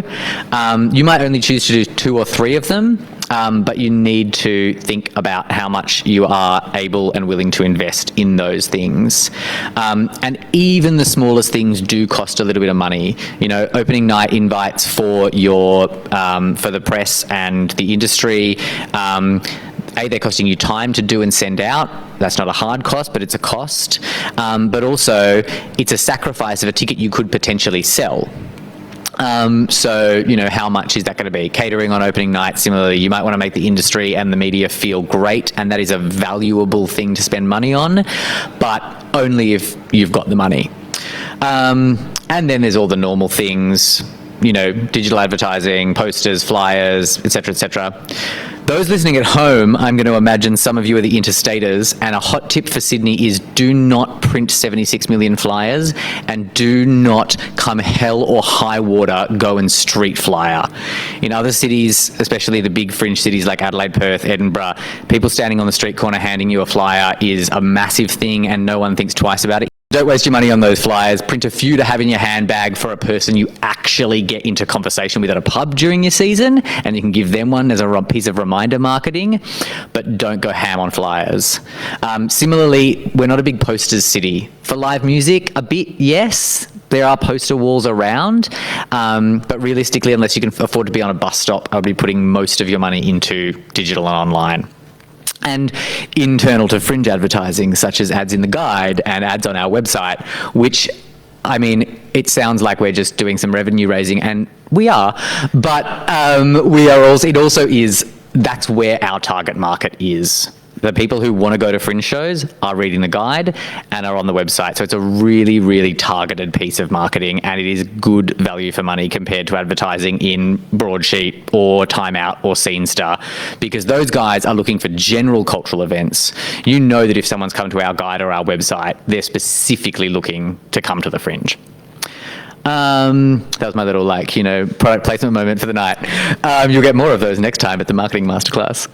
You might only choose to do 2 or 3 of them. But you need to think about how much you are able and willing to invest in those things. And even the smallest things do cost a little bit of money. Opening night invites for for the press and the industry. They're costing you time to do and send out. That's not a hard cost, but it's a cost. But also, it's a sacrifice of a ticket you could potentially sell. So, how much is that going to be? Catering on opening night, similarly, you might want to make the industry and the media feel great, and that is a valuable thing to spend money on, but only if you've got the money. And then there's all the normal things, digital advertising, posters, flyers, etc., etc. Those listening at home, I'm going to imagine some of you are the interstaters, and a hot tip for Sydney is do not print 76 million flyers and do not, come hell or high water, go and street flyer. In other cities, especially the big fringe cities like Adelaide, Perth, Edinburgh, people standing on the street corner handing you a flyer is a massive thing and no one thinks twice about it. Don't waste your money on those flyers. Print a few to have in your handbag for a person you actually get into conversation with at a pub during your season, and you can give them one as a piece of reminder marketing, but don't go ham on flyers. Similarly, we're not a big posters city. For live music, a bit, yes. There are poster walls around, but realistically, unless you can afford to be on a bus stop, I would be putting most of your money into digital and online. And internal to Fringe advertising, such as ads in the guide and ads on our website, which, I mean, it sounds like we're just doing some revenue raising, and we are, but we are also, it also is, that's where our target market is. The people who want to go to Fringe shows are reading the guide and are on the website. So it's a really, really targeted piece of marketing, and it is good value for money compared to advertising in Broadsheet or Time Out or Scene Star, because those guys are looking for general cultural events. You know that if someone's come to our guide or our website, they're specifically looking to come to the Fringe. That was my little, product placement moment for the night. You'll get more of those next time at the marketing masterclass.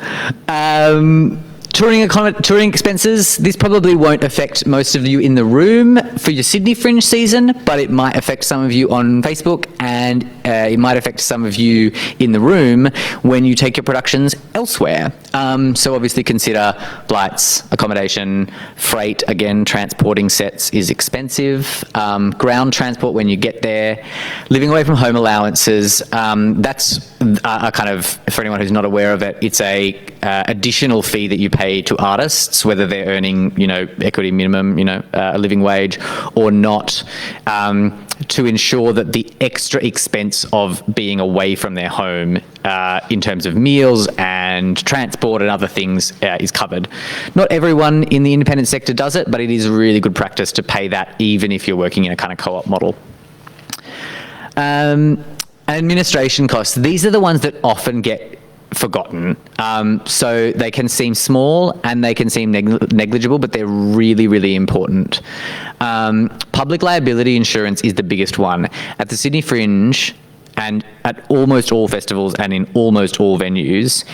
Touring expenses, this probably won't affect most of you in the room for your Sydney Fringe season, but it might affect some of you on Facebook, and it might affect some of you in the room when you take your productions elsewhere. So obviously consider flights, accommodation, freight. Again, transporting sets is expensive. Ground transport when you get there. Living away from home allowances, that's a kind of, for anyone who's not aware of it, it's a additional fee that you pay to artists, whether they're earning, equity minimum, a living wage or not, to ensure that the extra expense of being away from their home in terms of meals and transport and other things is covered. Not everyone in the independent sector does it, but it is really good practice to pay that even if you're working in a kind of co-op model. Administration costs, these are the ones that often get forgotten. So they can seem small and they can seem negligible, but they're really, really important. Public liability insurance is the biggest one. At the Sydney Fringe and at almost all festivals and in almost all venues,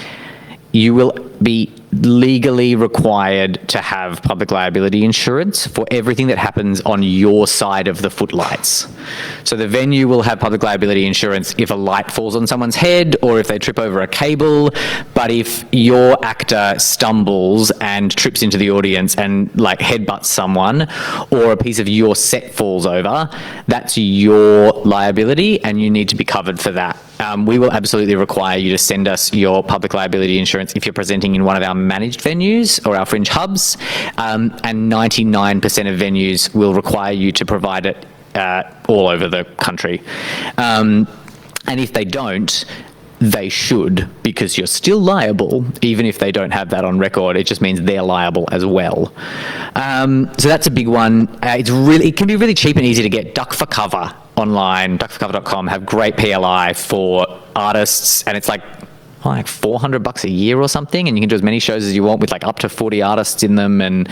you will be legally required to have public liability insurance for everything that happens on your side of the footlights. So the venue will have public liability insurance if a light falls on someone's head or if they trip over a cable, but if your actor stumbles and trips into the audience and headbutts someone, or a piece of your set falls over, that's your liability and you need to be covered for that. We will absolutely require you to send us your public liability insurance if you're presenting in one of our managed venues or our Fringe hubs, and 99% of venues will require you to provide it all over the country. And if they don't, they should, because you're still liable, even if they don't have that on record. It just means they're liable as well. So that's a big one. It can be really cheap and easy to get. Duck for Cover online, duckforcover.com, have great PLI for artists, and it's like $400 a year or something, and you can do as many shows as you want with up to 40 artists in them, and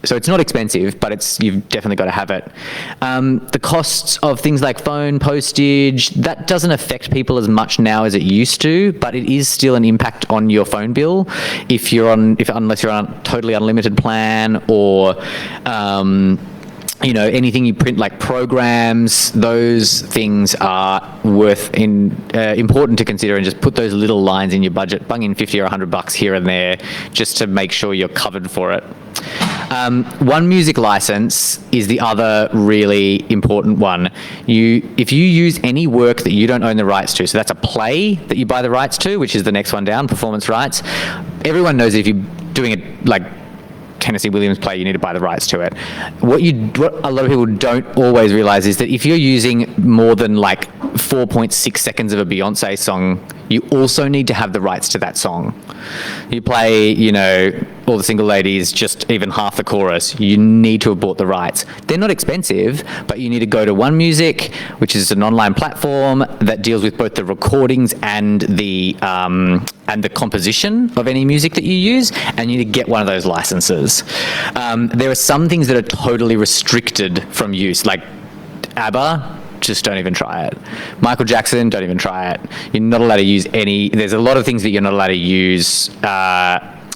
so it's not expensive, but you've definitely got to have it. The costs of things like phone, postage, that doesn't affect people as much now as it used to, but it is still an impact on your phone bill unless you're on a totally unlimited plan, or anything you print like programs, those things are important to consider, and just put those little lines in your budget, bung in $50 or $100 here and there, just to make sure you're covered for it. One music license is the other really important one. If you use any work that you don't own the rights to, so that's a play that you buy the rights to, which is the next one down, performance rights. Everyone knows if you're doing it Tennessee Williams play, you need to buy the rights to it. What a lot of people don't always realize is that if you're using more than 4.6 seconds of a Beyonce song, you also need to have the rights to that song. You play, All the Single Ladies, just even half the chorus, you need to have bought the rights. They're not expensive, but you need to go to One Music, which is an online platform that deals with both the recordings and the composition of any music that you use, and you need to get one of those licenses. There are some things that are totally restricted from use, like ABBA. Just don't even try it. Michael Jackson, don't even try it. You're not allowed to use there's a lot of things that you're not allowed to use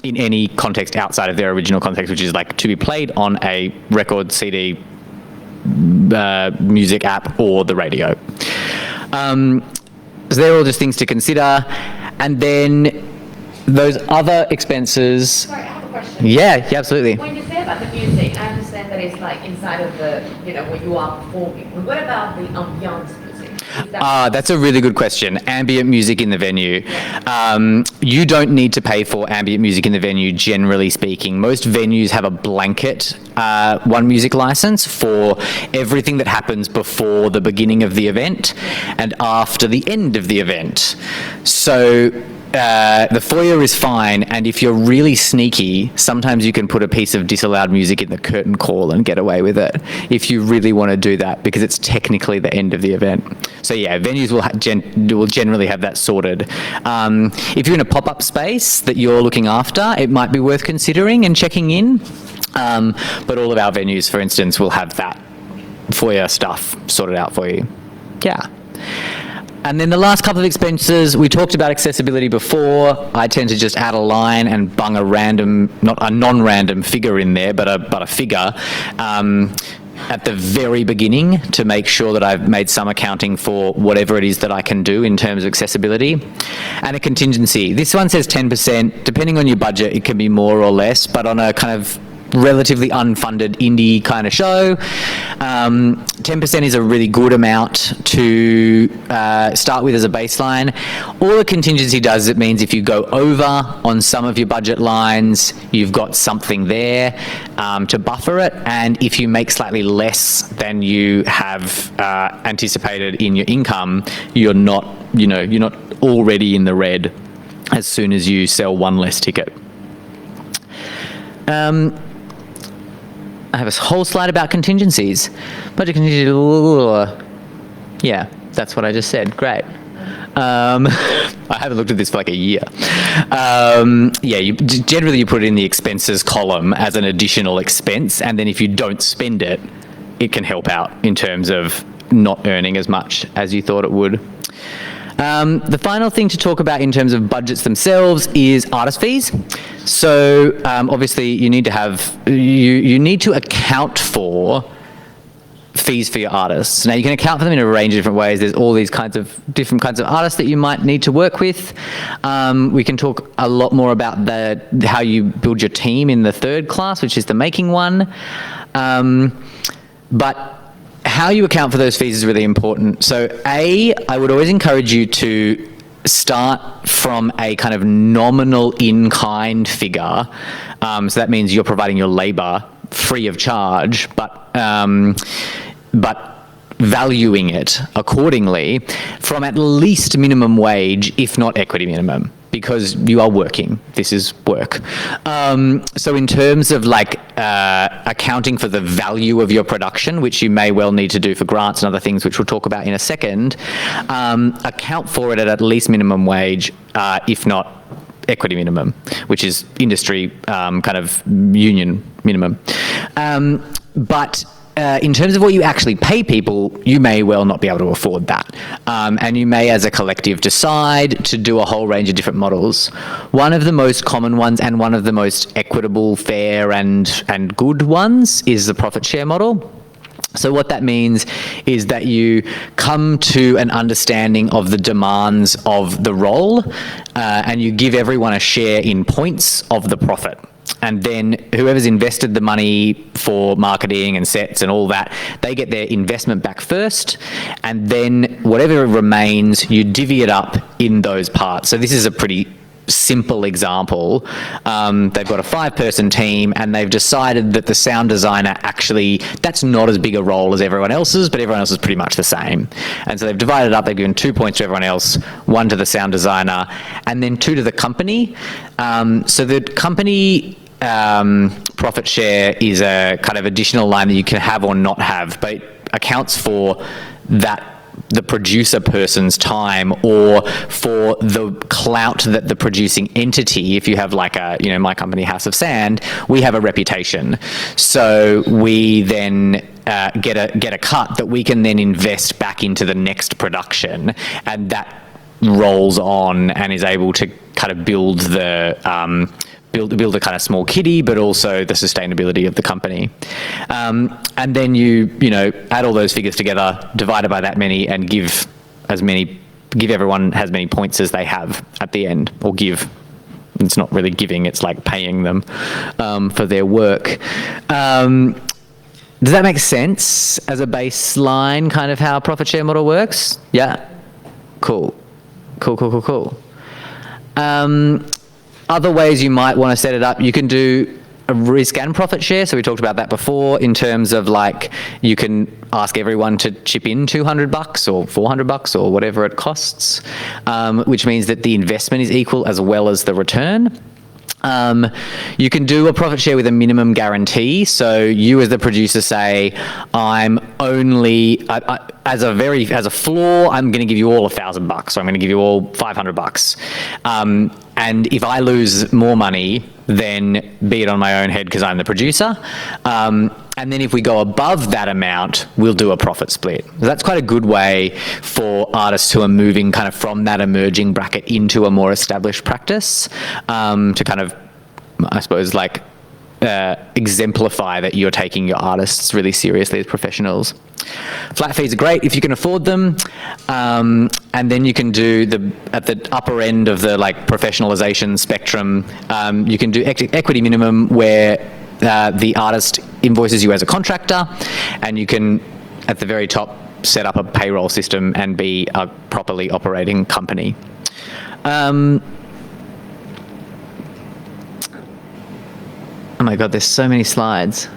in any context outside of their original context, which is like to be played on a record, CD, music app, or the radio. So they're all just things to consider. And then those other expenses. Sorry, I have a question. Yeah, absolutely. When you say about the music, I understand that it's like inside of the, when you are performing. But what about the ambiance music? That's a really good question. Ambient music in the venue. You don't need to pay for ambient music in the venue, generally speaking. Most venues have a blanket One Music license for everything that happens before the beginning of the event and after the end of the event. So the foyer is fine, and if you're really sneaky, sometimes you can put a piece of disallowed music in the curtain call and get away with it if you really want to do that, because it's technically the end of the event. So yeah, venues will generally have that sorted. If you're in a pop-up space that you're looking after, it might be worth considering and checking in. But all of our venues, for instance, will have that foyer stuff sorted out for you. Yeah. And then the last couple of expenses, we talked about accessibility before. I tend to just add a line and bung a random, not a non-random figure in there, but a figure at the very beginning to make sure that I've made some accounting for whatever it is that I can do in terms of accessibility. And a contingency. This one says 10%. Depending on your budget, it can be more or less, but on a kind of relatively unfunded indie kind of show, 10% is a really good amount to start with as a baseline. All a contingency does, it means if you go over on some of your budget lines, you've got something there to buffer it, and if you make slightly less than you have anticipated in your income, you're not already in the red as soon as you sell one less ticket. I have a whole slide about contingencies. Budget contingency. Yeah, that's what I just said. Great. I haven't looked at this for like a year. Generally you put it in the expenses column as an additional expense, and then if you don't spend it, it can help out in terms of not earning as much as you thought it would. The final thing to talk about in terms of budgets themselves is artist fees. So obviously you need to have, you need to account for fees for your artists. Now you can account for them in a range of different ways. There's all these different kinds of artists that you might need to work with. We can talk a lot more about how you build your team in the third class, which is the making one. But how you account for those fees is really important. So I would always encourage you to start from a kind of nominal in-kind figure. So that means you're providing your labour free of charge, but valuing it accordingly from at least minimum wage, if not equity minimum, because you are working. This is work. So in terms of like accounting for the value of your production, which you may well need to do for grants and other things, which we'll talk about in a second, account for it at least minimum wage, if not equity minimum, which is industry kind of union minimum. But in terms of what you actually pay people, you may well not be able to afford that. And you may, as a collective, decide to do a whole range of different models. One of the most common ones and one of the most equitable, fair and good ones is the profit share model. So what that means is that you come to an understanding of the demands of the role, and you give everyone a share in points of the profit. And then whoever's invested the money for marketing and sets and all that, they get their investment back first, and then whatever remains, you divvy it up in those parts. So this is a pretty simple example. They've got a 5-person team, and they've decided that the sound designer actually, that's not as big a role as everyone else's, but everyone else is pretty much the same. And so they've divided up, they've given 2 points to everyone else, 1 to the sound designer, and then 2 to the company. So the company profit share is a kind of additional line that you can have or not have, but it accounts for that, the producer person's time, or for the clout that the producing entity, if you have like my company House of Sand, we have a reputation. So we then get a cut that we can then invest back into the next production, and that rolls on and is able to kind of build the build a kind of small kitty, but also the sustainability of the company. And then you add all those figures together, divide it by that many, and give everyone as many points as they have at the end, or give. It's not really giving, it's like paying them for their work. Does that make sense as a baseline, kind of how a profit share model works? Yeah? Cool. Other ways you might want to set it up, you can do a risk and profit share. So we talked about that before in terms of like, you can ask everyone to chip in $200 or $400 or whatever it costs, which means that the investment is equal as well as the return. You can do a profit share with a minimum guarantee. So you as the producer say, I'm only, as a floor, I'm going to give you all $1,000, or I'm going to give you all $500. And if I lose more money, then be it on my own head because I'm the producer. And then if we go above that amount, we'll do a profit split. That's quite a good way for artists who are moving kind of from that emerging bracket into a more established practice, to kind of, I suppose, like exemplify that you're taking your artists really seriously as professionals. Flat fees are great if you can afford them, and then you can do at the upper end of the like professionalization spectrum, you can do equity minimum where the artist invoices you as a contractor, and you can at the very top set up a payroll system and be a properly operating company. Oh my God, there's so many slides.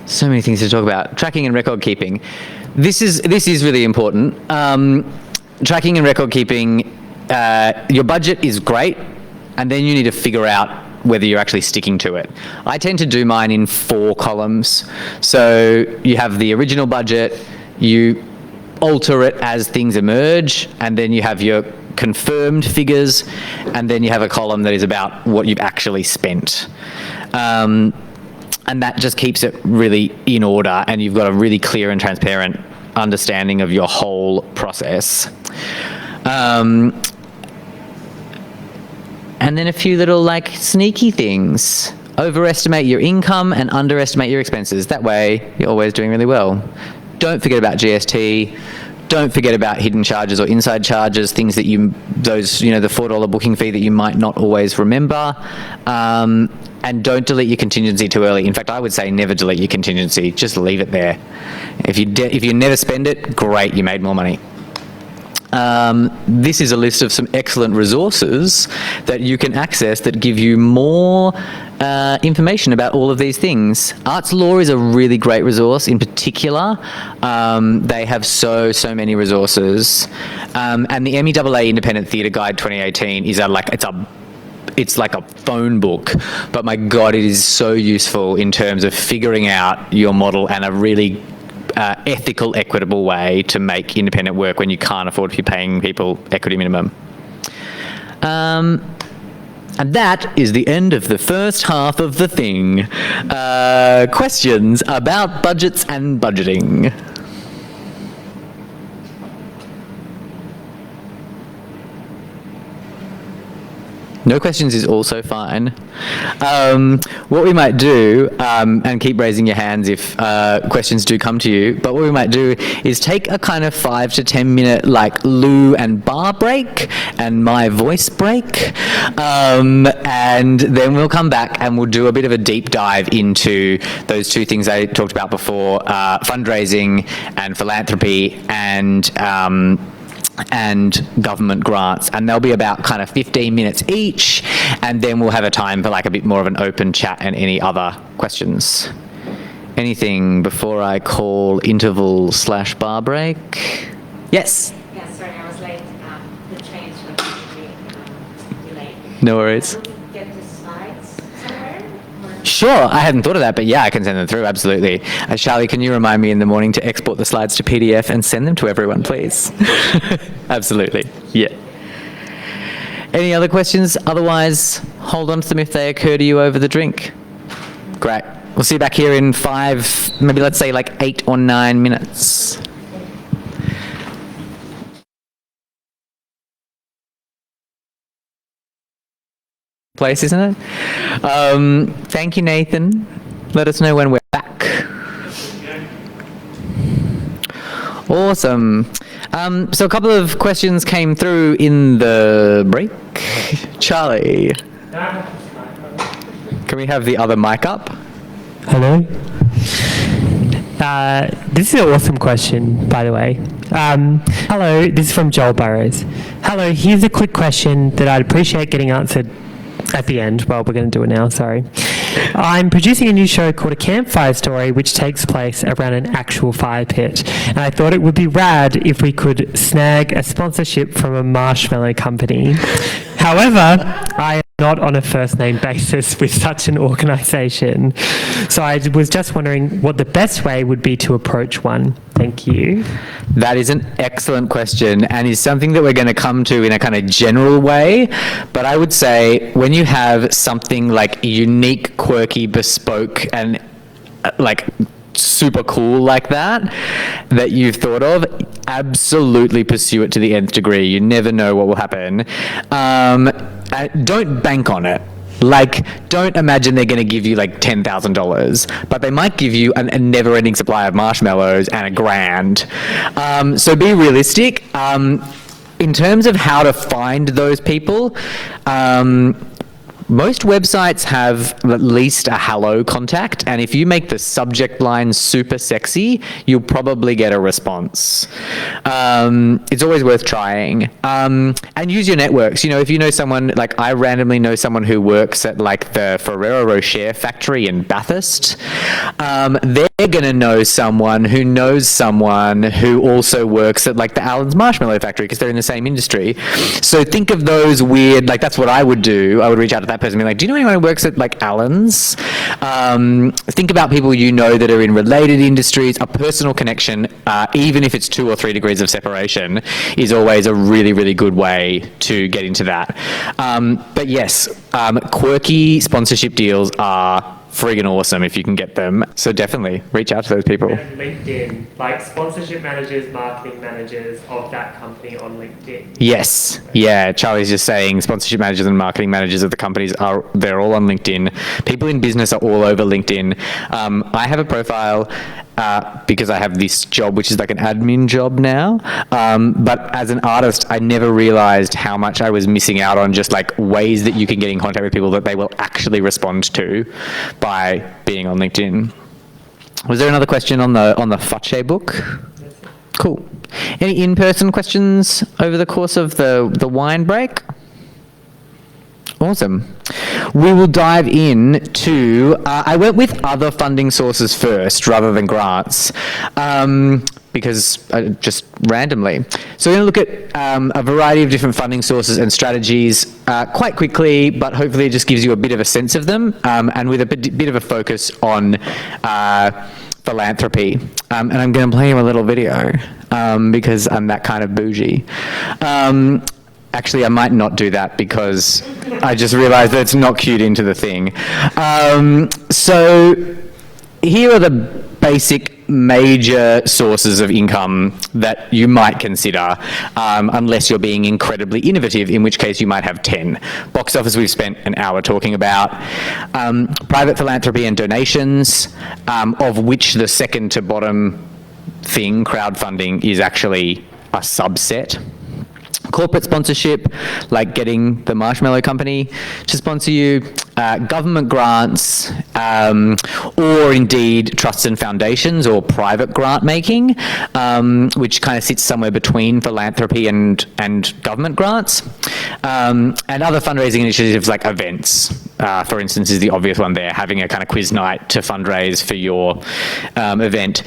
So many things to talk about. Tracking and record keeping. This is really important. Tracking and record keeping, your budget is great, and then you need to figure out whether you're actually sticking to it. I tend to do mine in 4 columns. So you have the original budget, you alter it as things emerge, and then you have your confirmed figures, and then you have a column that is about what you've actually spent. And that just keeps it really in order, and you've got a really clear and transparent understanding of your whole process. And then a few little like sneaky things. Overestimate your income and underestimate your expenses. That way you're always doing really well. Don't forget about GST. Don't forget about hidden charges or inside charges, things that the $4 booking fee that you might not always remember. And don't delete your contingency too early. In fact, I would say never delete your contingency. Just leave it there. If you never spend it, great, you made more money. This is a list of some excellent resources that you can access that give you more information about all of these things. Arts Law is a really great resource in particular. They have so many resources. And the MEAA Independent Theatre Guide 2018 is it's like a phone book, but my God, it is so useful in terms of figuring out your model and a really ethical, equitable way to make independent work when you can't afford to be paying people equity minimum. And that is the end of the first half of the thing. Questions about budgets and budgeting? No questions is also fine. What we might do, and keep raising your hands if questions do come to you, but what we might do is take a kind of 5 to 10 minute like loo and bar break and my voice break, and then we'll come back and we'll do a bit of a deep dive into those 2 things I talked about before, fundraising and philanthropy and government grants, and they'll be about kind of 15 minutes each, and then we'll have a time for like a bit more of an open chat and any other questions. Anything before I call interval/bar break? Yes? Yeah, sorry, I was late. The trains were really delayed. No worries. Get the slides somewhere? Or? Sure, I hadn't thought of that, but yeah, I can send them through, absolutely. Charley, can you remind me in the morning to export the slides to PDF and send them to everyone, please? Absolutely, yeah. Any other questions? Otherwise, hold on to them if they occur to you over the drink. Great. We'll see you back here in 5, maybe let's say like 8 or 9 minutes. place, isn't it? Thank you, Nathan. Let us know when we're back. Awesome. So a couple of questions came through in the break. Charlie, can we have the other mic up? Hello. This is an awesome question, by the way. Hello, this is from Joel Burrows. Hello, here's a quick question that I'd appreciate getting answered at the end. Well, we're going to do it now, sorry. I'm producing a new show called A Campfire Story, which takes place around an actual fire pit. And I thought it would be rad if we could snag a sponsorship from a marshmallow company. However, I am not on a first-name basis with such an organisation. So I was just wondering what the best way would be to approach one. Thank you. That is an excellent question and is something that we're going to come to in a kind of general way. But I would say when you have something like unique, quirky, bespoke, and like super cool like that you've thought of, absolutely pursue it to the nth degree. You never know what will happen. Don't bank on it. Like, don't imagine they're going to give you like $10,000, but they might give you a never-ending supply of marshmallows and $1,000. So be realistic. In terms of how to find those people, most websites have at least a hello contact, and if you make the subject line super sexy, you'll probably get a response. It's always worth trying. And use your networks. You know, if you know someone, like I randomly know someone who works at like the Ferrero Rocher factory in Bathurst, they're going to know someone who knows someone who also works at like the Allen's Marshmallow factory because they're in the same industry. So think of those weird, like that's what I would do. I would reach out to that person and be like, do you know anyone who works at like Allen's? Think about people you know that are in related industries. A personal connection, even if it's 2 or 3 degrees of separation, is always a really, really good way to get into that. But yes, quirky sponsorship deals are friggin' awesome if you can get them. So definitely reach out to those people. And LinkedIn, like sponsorship managers, marketing managers of that company on LinkedIn. Yes. Yeah. Charlie's just saying sponsorship managers and marketing managers of the companies they're all on LinkedIn. People in business are all over LinkedIn. I have a profile because I have this job, which is like an admin job now. But as an artist, I never realized how much I was missing out on just like ways that you can get in contact with people that they will actually respond to by being on LinkedIn. Was there another question on the Fuche book? Cool. Any in-person questions over the course of the wine break? Awesome. We will dive in I went with other funding sources first rather than grants because just randomly. So we're going to look at a variety of different funding sources and strategies quite quickly, but hopefully it just gives you a bit of a sense of them and with a bit of a focus on philanthropy. And I'm going to play you a little video because I'm that kind of bougie. Actually, I might not do that because I just realized that it's not cued into the thing. So here are the basic major sources of income that you might consider, unless you're being incredibly innovative, in which case you might have 10. Box office we've spent an hour talking about. Private philanthropy and donations, of which the second to bottom thing, crowdfunding, is actually a subset. Corporate sponsorship, like getting the marshmallow company to sponsor you, government grants, or indeed trusts and foundations or private grant making, which kind of sits somewhere between philanthropy and government grants, and other fundraising initiatives like events. For instance, is the obvious one there, having a kind of quiz night to fundraise for your event.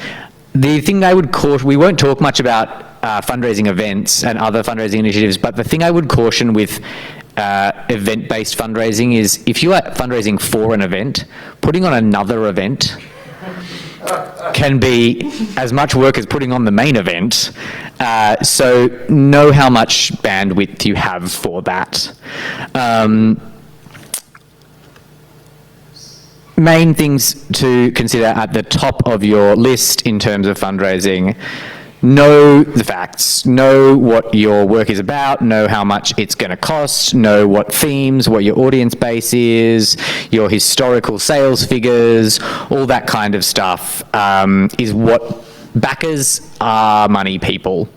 The thing I would caution, we won't talk much about fundraising events and other fundraising initiatives, but the thing I would caution with event-based fundraising is if you are fundraising for an event, putting on another event can be as much work as putting on the main event. So know how much bandwidth you have for that. Main things to consider at the top of your list in terms of fundraising: know the facts, know what your work is about, know how much it's going to cost, know what themes, what your audience base is, your historical sales figures, all that kind of stuff is what backers are money people.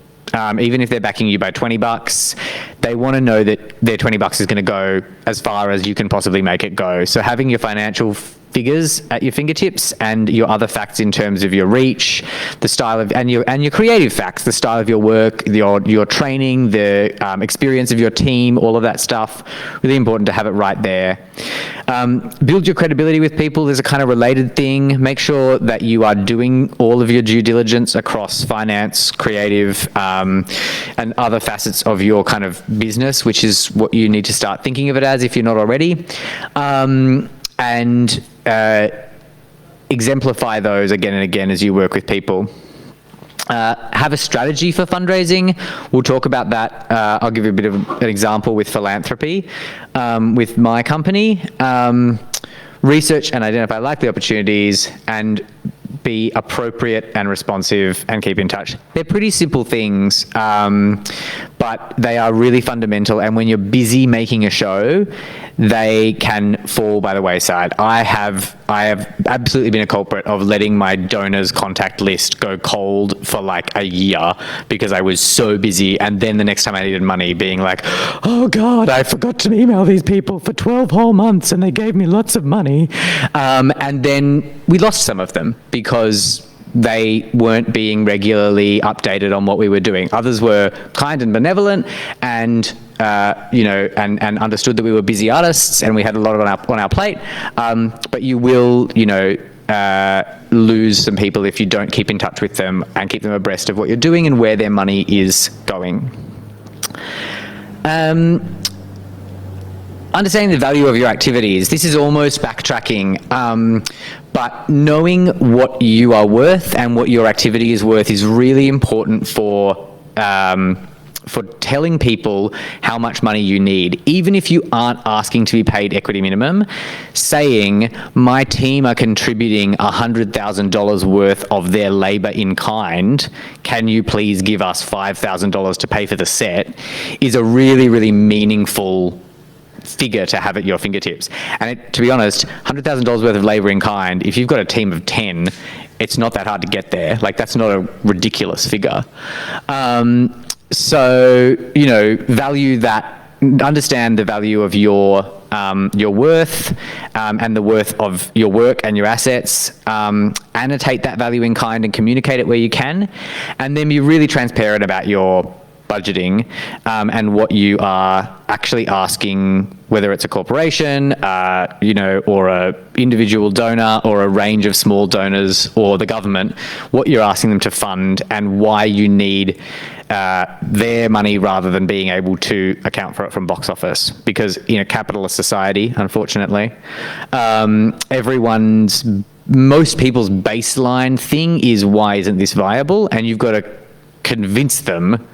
Even if they're backing you by $20, they want to know that their $20 is going to go as far as you can possibly make it go. So having your financial figures at your fingertips and your other facts in terms of your reach, the style of, and your creative facts, the style of your work, your training, the experience of your team, all of that stuff, really important to have it right there. Build your credibility with people. There's a kind of related thing. Make sure that you are doing all of your due diligence across finance, creative, and other facets of your kind of business, which is what you need to start thinking of it as if you're not already. And exemplify those again and again as you work with people. Have a strategy for fundraising. We'll talk about that. I'll give you a bit of an example with philanthropy. With my company, research and identify likely opportunities and be appropriate and responsive and keep in touch. They're pretty simple things, but they are really fundamental. And when you're busy making a show, they can fall by the wayside. I have absolutely been a culprit of letting my donors contact list go cold for like a year because I was so busy. And then the next time I needed money, being like, oh God, I forgot to email these people for 12 whole months and they gave me lots of money. And then we lost some of them because they weren't being regularly updated on what we were doing. Others were kind and benevolent and and understood that we were busy artists and we had a lot on our plate. But you will, lose some people if you don't keep in touch with them and keep them abreast of what you're doing and where their money is going. Understanding the value of your activities. This is almost backtracking, but knowing what you are worth and what your activity is worth is really important for telling people how much money you need. Even if you aren't asking to be paid equity minimum, saying, my team are contributing $100,000 worth of their labor in kind, can you please give us $5,000 to pay for the set, is a really, really meaningful figure to have at your fingertips. And to be honest, $100,000 worth of labor in kind, if you've got a team of 10, it's not that hard to get there. Like, that's not a ridiculous figure. So, value that, understand the value of your worth and the worth of your work and your assets. Annotate that value in kind and communicate it where you can. And then be really transparent about your budgeting and what you are actually asking, whether it's a corporation, or a individual donor or a range of small donors or the government, what you're asking them to fund and why you need their money rather than being able to account for it from box office. Because capitalist society, unfortunately, most people's baseline thing is, why isn't this viable? And you've got to convince them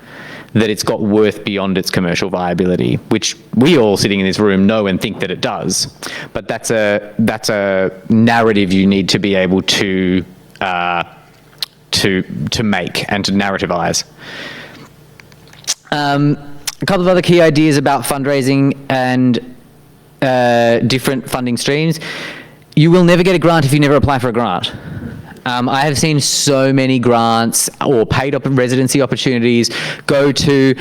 that it's got worth beyond its commercial viability, which we all sitting in this room know and think that it does. But that's a narrative you need to be able to make and to narrativize. A couple of other key ideas about fundraising and different funding streams. You will never get a grant if you never apply for a grant. I have seen so many grants or paid residency opportunities go to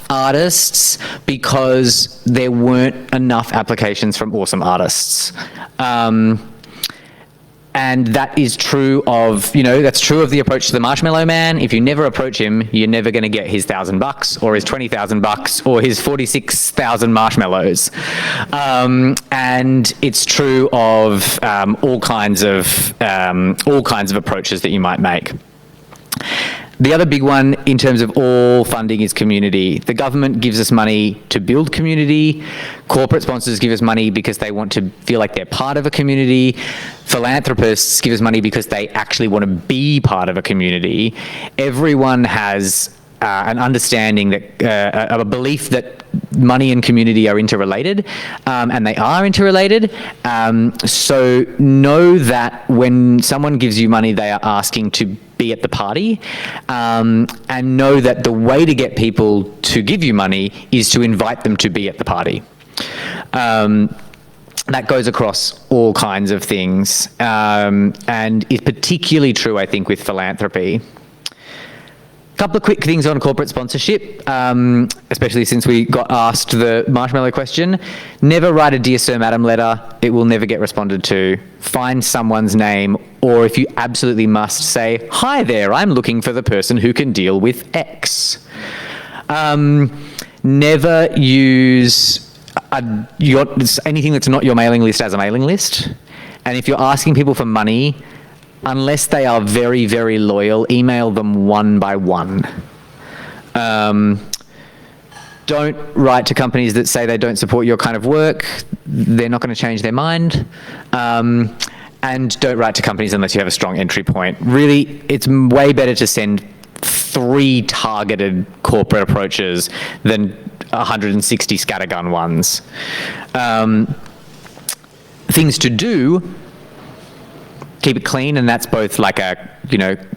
artists because there weren't enough applications from awesome artists. And that is true of, that's true of the approach to the Marshmallow Man. If you never approach him, you're never going to get his $1,000 or his $20,000 or his 46,000 marshmallows. And it's true of all kinds of approaches that you might make. The other big one in terms of all funding is community. The government gives us money to build community. Corporate sponsors give us money because they want to feel like they're part of a community. Philanthropists give us money because they actually want to be part of a community. Everyone has an understanding that a belief that money and community are interrelated, and they are interrelated. So know that when someone gives you money, they are asking to be at the party, and know that the way to get people to give you money is to invite them to be at the party. That goes across all kinds of things, and is particularly true, I think, with philanthropy. Couple of quick things on corporate sponsorship, especially since we got asked the marshmallow question. Never write a Dear Sir Madam letter. It will never get responded to. Find someone's name, or if you absolutely must, say, "Hi there, I'm looking for the person who can deal with X." Never use anything that's not your mailing list as a mailing list. And if you're asking people for money, unless they are very, very loyal, email them one by one. Don't write to companies that say they don't support your kind of work. They're not going to change their mind. And don't write to companies unless you have a strong entry point. Really, it's way better to send 3 targeted corporate approaches than 160 scattergun ones. Things to do: keep it clean, and that's both like a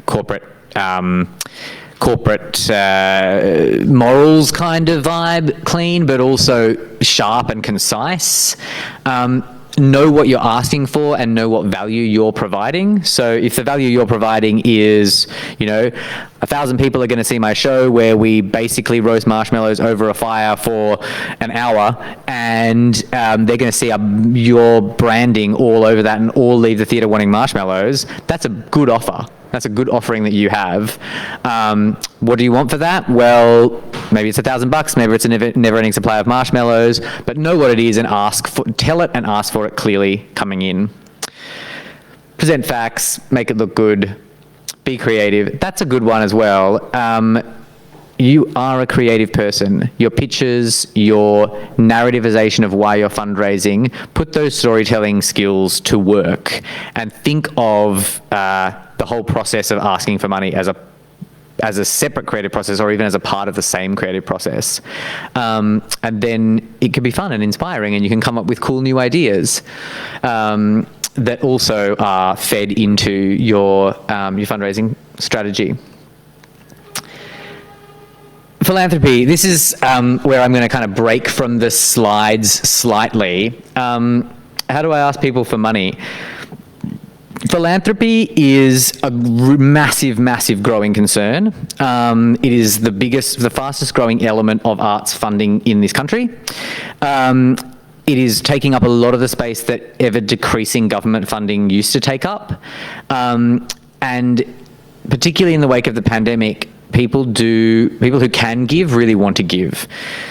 corporate morals kind of vibe, clean, but also sharp and concise. Know what you're asking for and know what value you're providing. So if the value you're providing is, 1,000 people are going to see my show where we basically roast marshmallows over a fire for an hour, and they're going to see your branding all over that and all leave the theatre wanting marshmallows, that's a good offer. That's a good offering that you have. What do you want for that? Well, maybe it's $1,000, maybe it's a never-ending supply of marshmallows, but know what it is and tell it and ask for it clearly coming in. Present facts, make it look good, be creative. That's a good one as well. You are a creative person. Your pitches, your narrativization of why you're fundraising, put those storytelling skills to work and think of the whole process of asking for money as a separate creative process, or even as a part of the same creative process. And then it can be fun and inspiring, and you can come up with cool new ideas that also are fed into your fundraising strategy. Philanthropy. This is where I'm going to kind of break from the slides slightly. How do I ask people for money? Philanthropy is a massive, massive growing concern. It is the fastest growing element of arts funding in this country. It is taking up a lot of the space that ever decreasing government funding used to take up. And particularly in the wake of the pandemic, people who can give really want to give.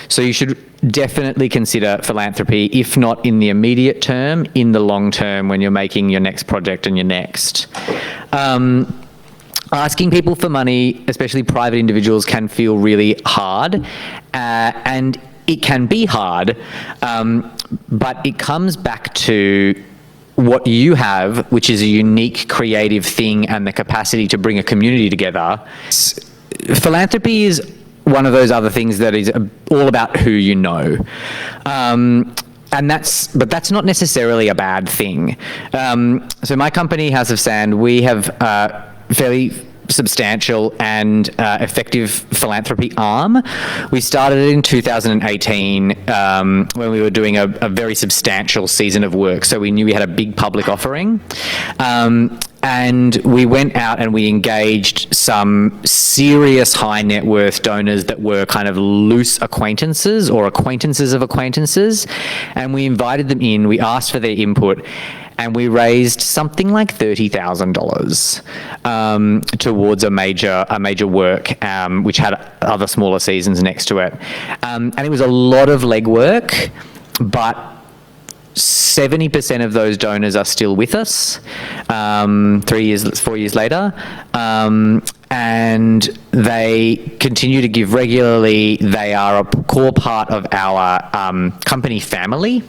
So you should definitely consider philanthropy, if not in the immediate term, in the long term when you're making your next project and your next. Asking people for money, especially private individuals, can feel really hard, and it can be hard, but it comes back to what you have, which is a unique creative thing and the capacity to bring a community together. Philanthropy is one of those other things that is all about who you know. But that's not necessarily a bad thing. So my company, House of Sand, we have fairly substantial and effective philanthropy arm. We started it in 2018 when we were doing a very substantial season of work. So we knew we had a big public offering. And we went out and we engaged some serious high net worth donors that were kind of loose acquaintances or acquaintances of acquaintances. And we invited them in, we asked for their input, and we raised something like $30,000 towards a major work, which had other smaller seasons next to it. And it was a lot of legwork, but 70% of those donors are still with us 4 years later. and they continue to give regularly. They are a core part of our company family.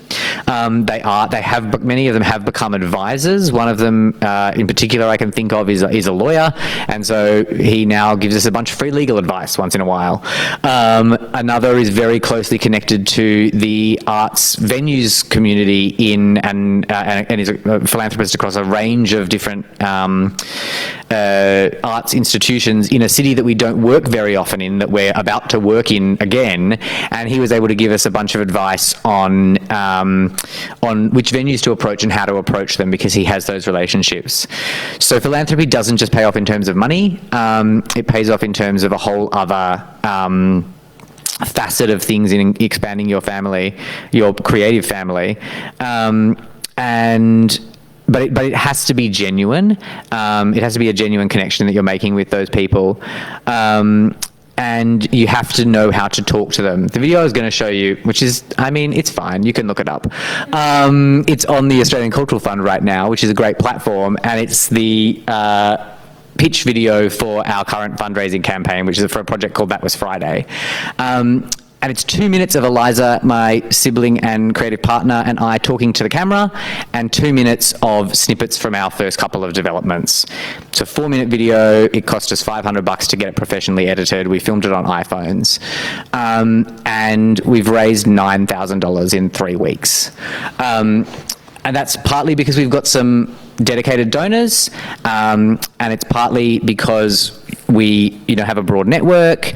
Many of them have become advisors. One of them, in particular, I can think of is a lawyer, and so he now gives us a bunch of free legal advice once in a while. Another is very closely connected to the arts venues community and is a philanthropist across a range of different arts institutions in a city that we don't work very often in, that we're about to work in again, and he was able to give us a bunch of advice on which venues to approach and how to approach them, because he has those relationships. So philanthropy doesn't just pay off in terms of money, it pays off in terms of a whole other facet of things in expanding your family, your creative family. But it has to be genuine. It has to be a genuine connection that you're making with those people. And you have to know how to talk to them. The video I was going to show you, which is, I mean, it's fine. You can look it up. It's on the Australian Cultural Fund right now, which is a great platform. And it's the pitch video for our current fundraising campaign, which is for a project called That Was Friday. And it's 2 minutes of Eliza, my sibling and creative partner, and I talking to the camera, and 2 minutes of snippets from our first couple of developments. It's a 4-minute video. It cost us $500 to get it professionally edited. We filmed it on iPhones. And we've raised $9,000 in 3 weeks. And that's partly because we've got some dedicated donors, and it's partly because we, have a broad network,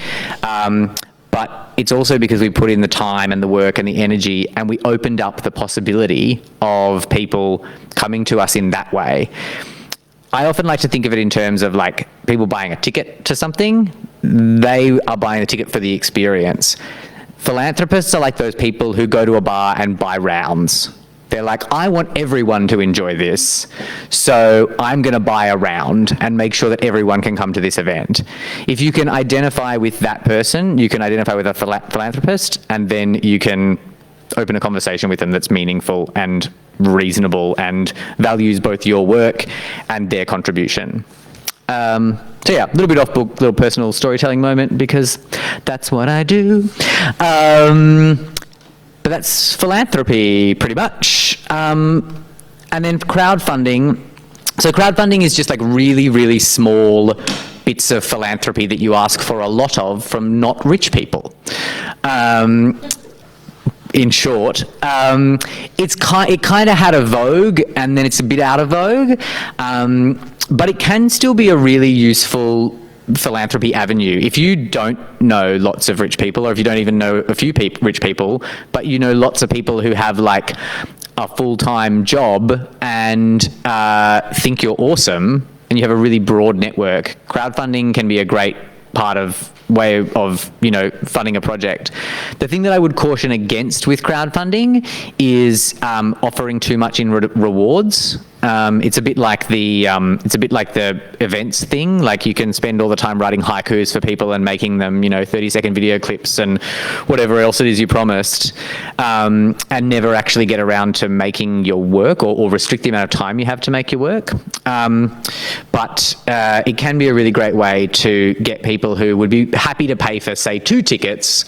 but it's also because we put in the time and the work and the energy, and we opened up the possibility of people coming to us in that way. I often like to think of it in terms of like people buying a ticket to something. They are buying a ticket for the experience. Philanthropists are like those people who go to a bar and buy rounds. They're like, I want everyone to enjoy this, so I'm going to buy a round and make sure that everyone can come to this event. If you can identify with that person, you can identify with a philanthropist, and then you can open a conversation with them that's meaningful and reasonable and values both your work and their contribution. So yeah, a little bit off book, little personal storytelling moment, because that's what I do. But that's philanthropy, pretty much. And then crowdfunding. So crowdfunding is just like really, really small bits of philanthropy that you ask for a lot of from not rich people. In short, it kind of had a vogue, and then it's a bit out of vogue, but it can still be a really useful philanthropy avenue. If you don't know lots of rich people, or if you don't even know a few rich people, but you know lots of people who have like a full-time job and think you're awesome, and you have a really broad network, crowdfunding can be a great way of funding a project. The thing that I would caution against with crowdfunding is offering too much in rewards. It's a bit like the events thing. Like, you can spend all the time writing haikus for people and making them 30-second video clips and whatever else it is you promised, and never actually get around to making your work, or restrict the amount of time you have to make your work. But it can be a really great way to get people who would be happy to pay for, say, 2 tickets,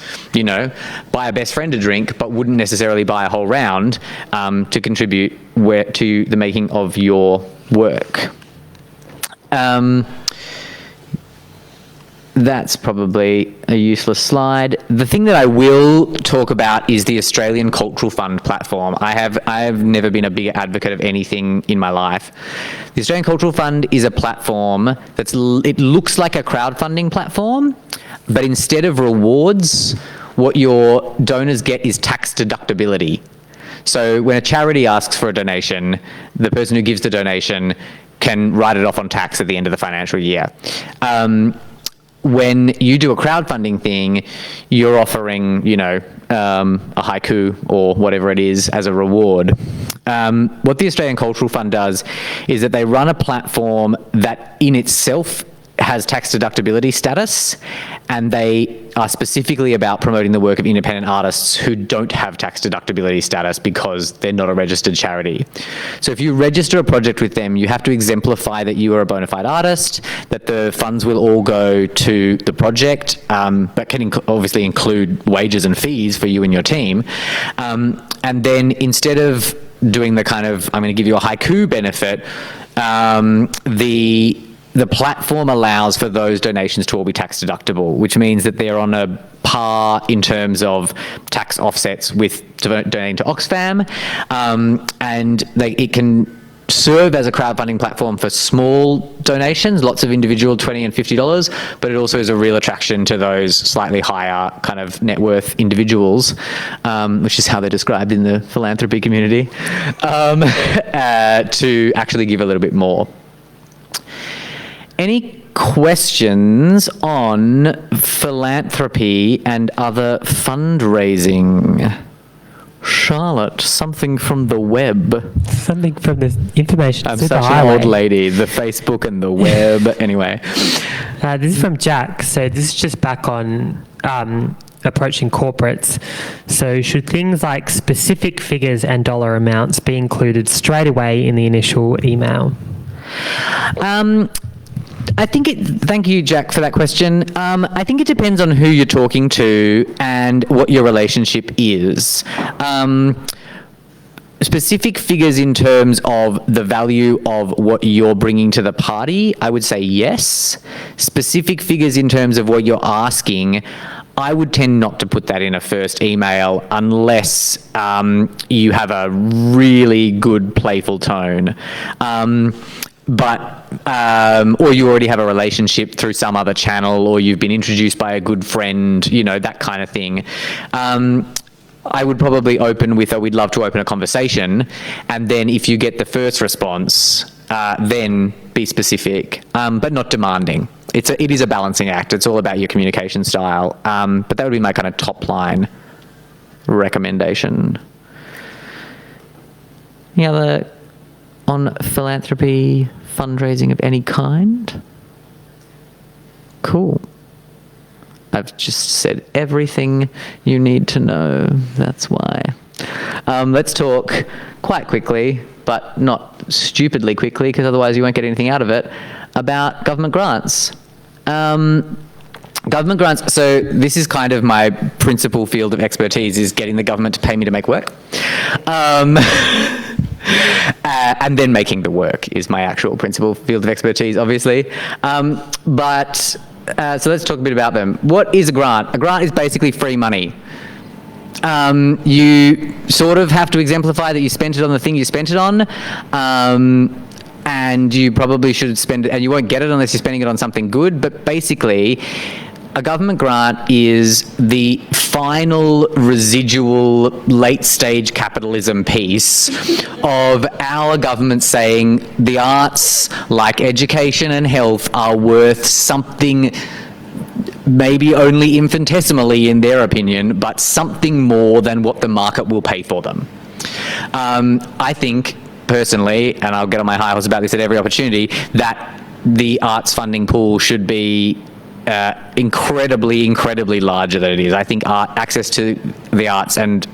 buy a best friend a drink, but wouldn't necessarily buy a whole round, to contribute to the making of your work. That's probably a useless slide. The thing that I will talk about is the Australian Cultural Fund platform. I have never been a big advocate of anything in my life. The Australian Cultural Fund is a platform it looks like a crowdfunding platform, but instead of rewards, what your donors get is tax deductibility. So when a charity asks for a donation, the person who gives the donation can write it off on tax at the end of the financial year. When you do a crowdfunding thing, you're offering, a haiku or whatever it is as a reward. What the Australian Cultural Fund does is that they run a platform that in itself has tax deductibility status, and they are specifically about promoting the work of independent artists who don't have tax deductibility status because they're not a registered charity. So if you register a project with them, you have to exemplify that you are a bona fide artist, that the funds will all go to the project, but can obviously include wages and fees for you and your team. And then instead of doing the kind of, I'm going to give you a haiku benefit, the platform allows for those donations to all be tax deductible, which means that they're on a par in terms of tax offsets with donating to Oxfam, and it can serve as a crowdfunding platform for small donations, lots of individual $20 and $50, but it also is a real attraction to those slightly higher kind of net worth individuals, which is how they're described in the philanthropy community, to actually give a little bit more. Any questions on philanthropy and other fundraising? Charlotte, something from the web. Something from the information. I'm such an old lady. The Facebook and the web. Anyway. This is from Jack. So this is just back on approaching corporates. So should things like specific figures and dollar amounts be included straight away in the initial email? Thank you, Jack, for that question. I think it depends on who you're talking to and what your relationship is. Specific figures in terms of the value of what you're bringing to the party, I would say yes. Specific figures in terms of what you're asking, I would tend not to put that in a first email unless you have a really good playful tone. Or you already have a relationship through some other channel, or you've been introduced by a good friend, that kind of thing. I would probably open with we'd love to open a conversation, and then if you get the first response, then be specific, but not demanding. It is a balancing act. It's all about your communication style. But that would be my kind of top line recommendation. Any other on philanthropy, fundraising of any kind? Cool. I've just said everything you need to know. That's why. Let's talk quite quickly, but not stupidly quickly, because otherwise you won't get anything out of it, about government grants. Government grants, so this is kind of my principal field of expertise, is getting the government to pay me to make work. And then making the work is my actual principal field of expertise, obviously. So let's talk a bit about them. What is a grant? A grant is basically free money. You sort of have to exemplify that you spent it on the thing you spent it on, and you probably should spend it, and you won't get it unless you're spending it on something good, but basically, a government grant is the final residual late-stage capitalism piece of our government saying the arts, like education and health, are worth something, maybe only infinitesimally in their opinion, but something more than what the market will pay for them. I think, personally, and I'll get on my high horse about this at every opportunity, that the arts funding pool should be incredibly larger than it is. I think access to the arts and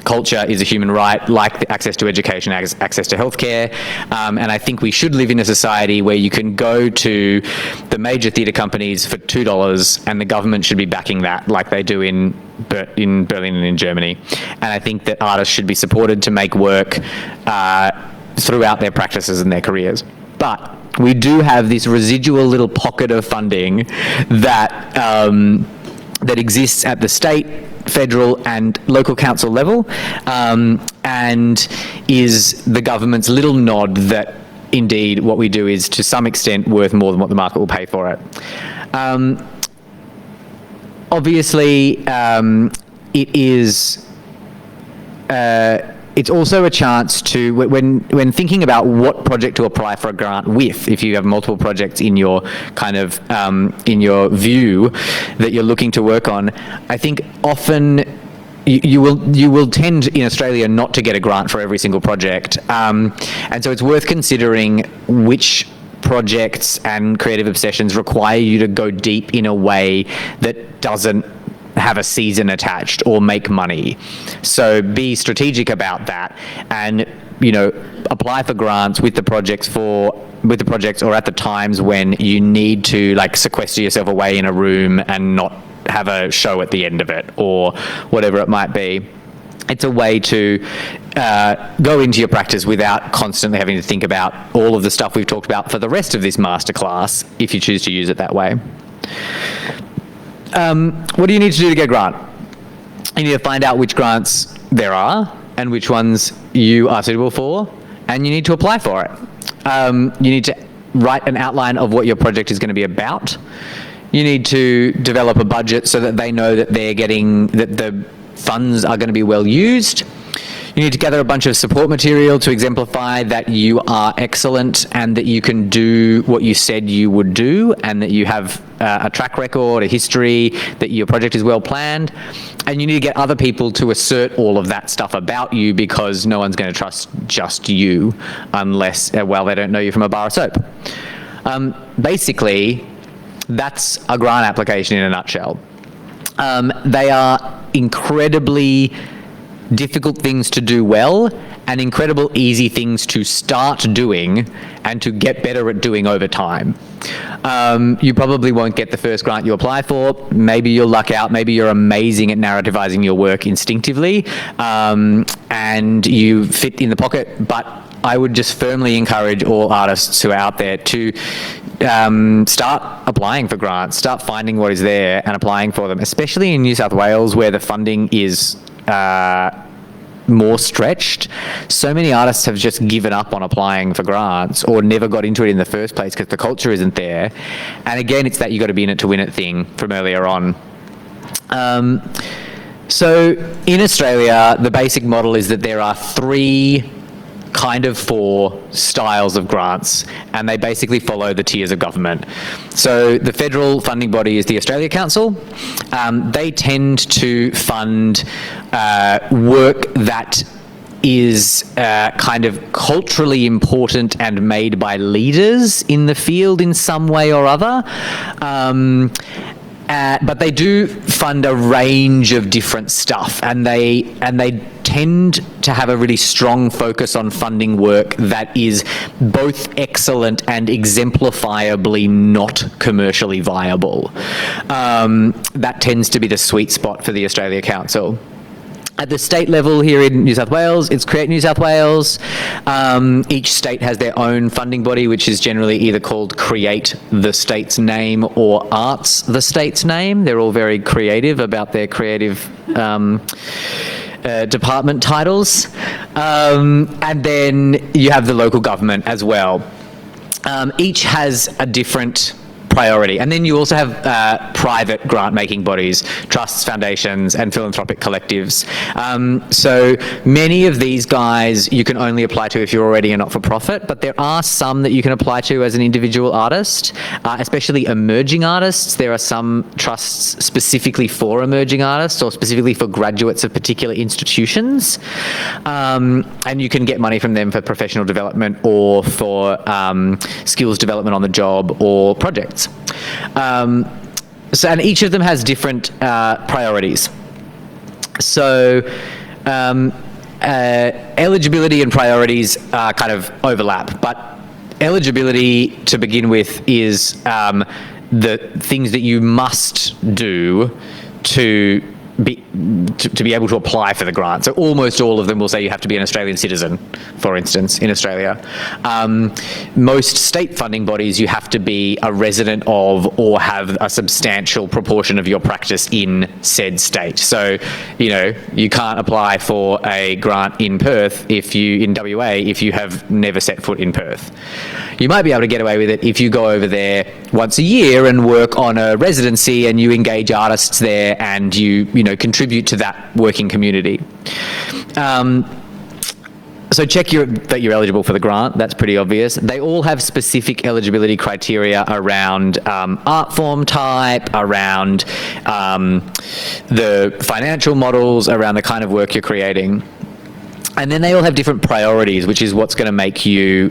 culture is a human right, like the access to education, access to healthcare, and I think we should live in a society where you can go to the major theatre companies for $2 and the government should be backing that, like they do in Berlin and in Germany. And I think that artists should be supported to make work throughout their practices and their careers. But we do have this residual little pocket of funding that that exists at the state, federal and local council level, and is the government's little nod that indeed what we do is to some extent worth more than what the market will pay for it. Obviously, it is it's also a chance to, when thinking about what project to apply for a grant with, if you have multiple projects in your kind of, in your view that you're looking to work on, I think often you will tend in Australia not to get a grant for every single project. And so it's worth considering which projects and creative obsessions require you to go deep in a way that doesn't have a season attached or make money. So be strategic about that, and apply for grants with the projects or at the times when you need to like sequester yourself away in a room and not have a show at the end of it or whatever it might be. It's a way to go into your practice without constantly having to think about all of the stuff we've talked about for the rest of this masterclass, if you choose to use it that way. What do you need to do to get a grant? You need to find out which grants there are and which ones you are suitable for, and you need to apply for it. You need to write an outline of what your project is going to be about. You need to develop a budget so that they know that that the funds are going to be well used. You need to gather a bunch of support material to exemplify that you are excellent and that you can do what you said you would do, and that you have a track record, a history, that your project is well planned. And you need to get other people to assert all of that stuff about you, because no one's going to trust just you unless, they don't know you from a bar of soap. Basically, that's a grant application in a nutshell. They are incredibly difficult things to do well and incredible easy things to start doing and to get better at doing over time. You probably won't get the first grant you apply for. Maybe you'll luck out. Maybe you're amazing at narrativizing your work instinctively, and you fit in the pocket. But I would just firmly encourage all artists who are out there to start applying for grants, start finding what is there and applying for them, especially in New South Wales, where the funding is more stretched. So many artists have just given up on applying for grants or never got into it in the first place because the culture isn't there. And again, it's that you got to be in it to win it thing from earlier on. So in Australia, the basic model is that there are four styles of grants, and they basically follow the tiers of government. So the federal funding body is the Australia Council. They tend to fund work that is kind of culturally important and made by leaders in the field in some way or other. But they do fund a range of different stuff, and they tend to have a really strong focus on funding work that is both excellent and exemplifiably not commercially viable. That tends to be the sweet spot for the Australia Council. At the state level here in New South Wales, it's Create New South Wales. Each state has their own funding body, which is generally either called Create the State's Name or Arts the State's Name. They're all very creative about their creative department titles. And then you have the local government as well. Each has a different priority. And then you also have private grant-making bodies, trusts, foundations, and philanthropic collectives. So many of these guys you can only apply to if you're already a not-for-profit, but there are some that you can apply to as an individual artist, especially emerging artists. There are some trusts specifically for emerging artists or specifically for graduates of particular institutions. And you can get money from them for professional development or for skills development on the job or projects. And each of them has different priorities. So eligibility and priorities kind of overlap, but eligibility to begin with is the things that you must do to be able to apply for the grant. So almost all of them will say you have to be an Australian citizen, for instance, in Australia. Most state funding bodies, you have to be a resident of or have a substantial proportion of your practice in said state. So, you can't apply for a grant in Perth in WA if you have never set foot in Perth. You might be able to get away with it if you go over there once a year and work on a residency and you engage artists there and you contribute to that working community. So check that you're eligible for the grant. That's pretty obvious. They all have specific eligibility criteria around art form type, around the financial models, around the kind of work you're creating. And then they all have different priorities, which is what's going to make you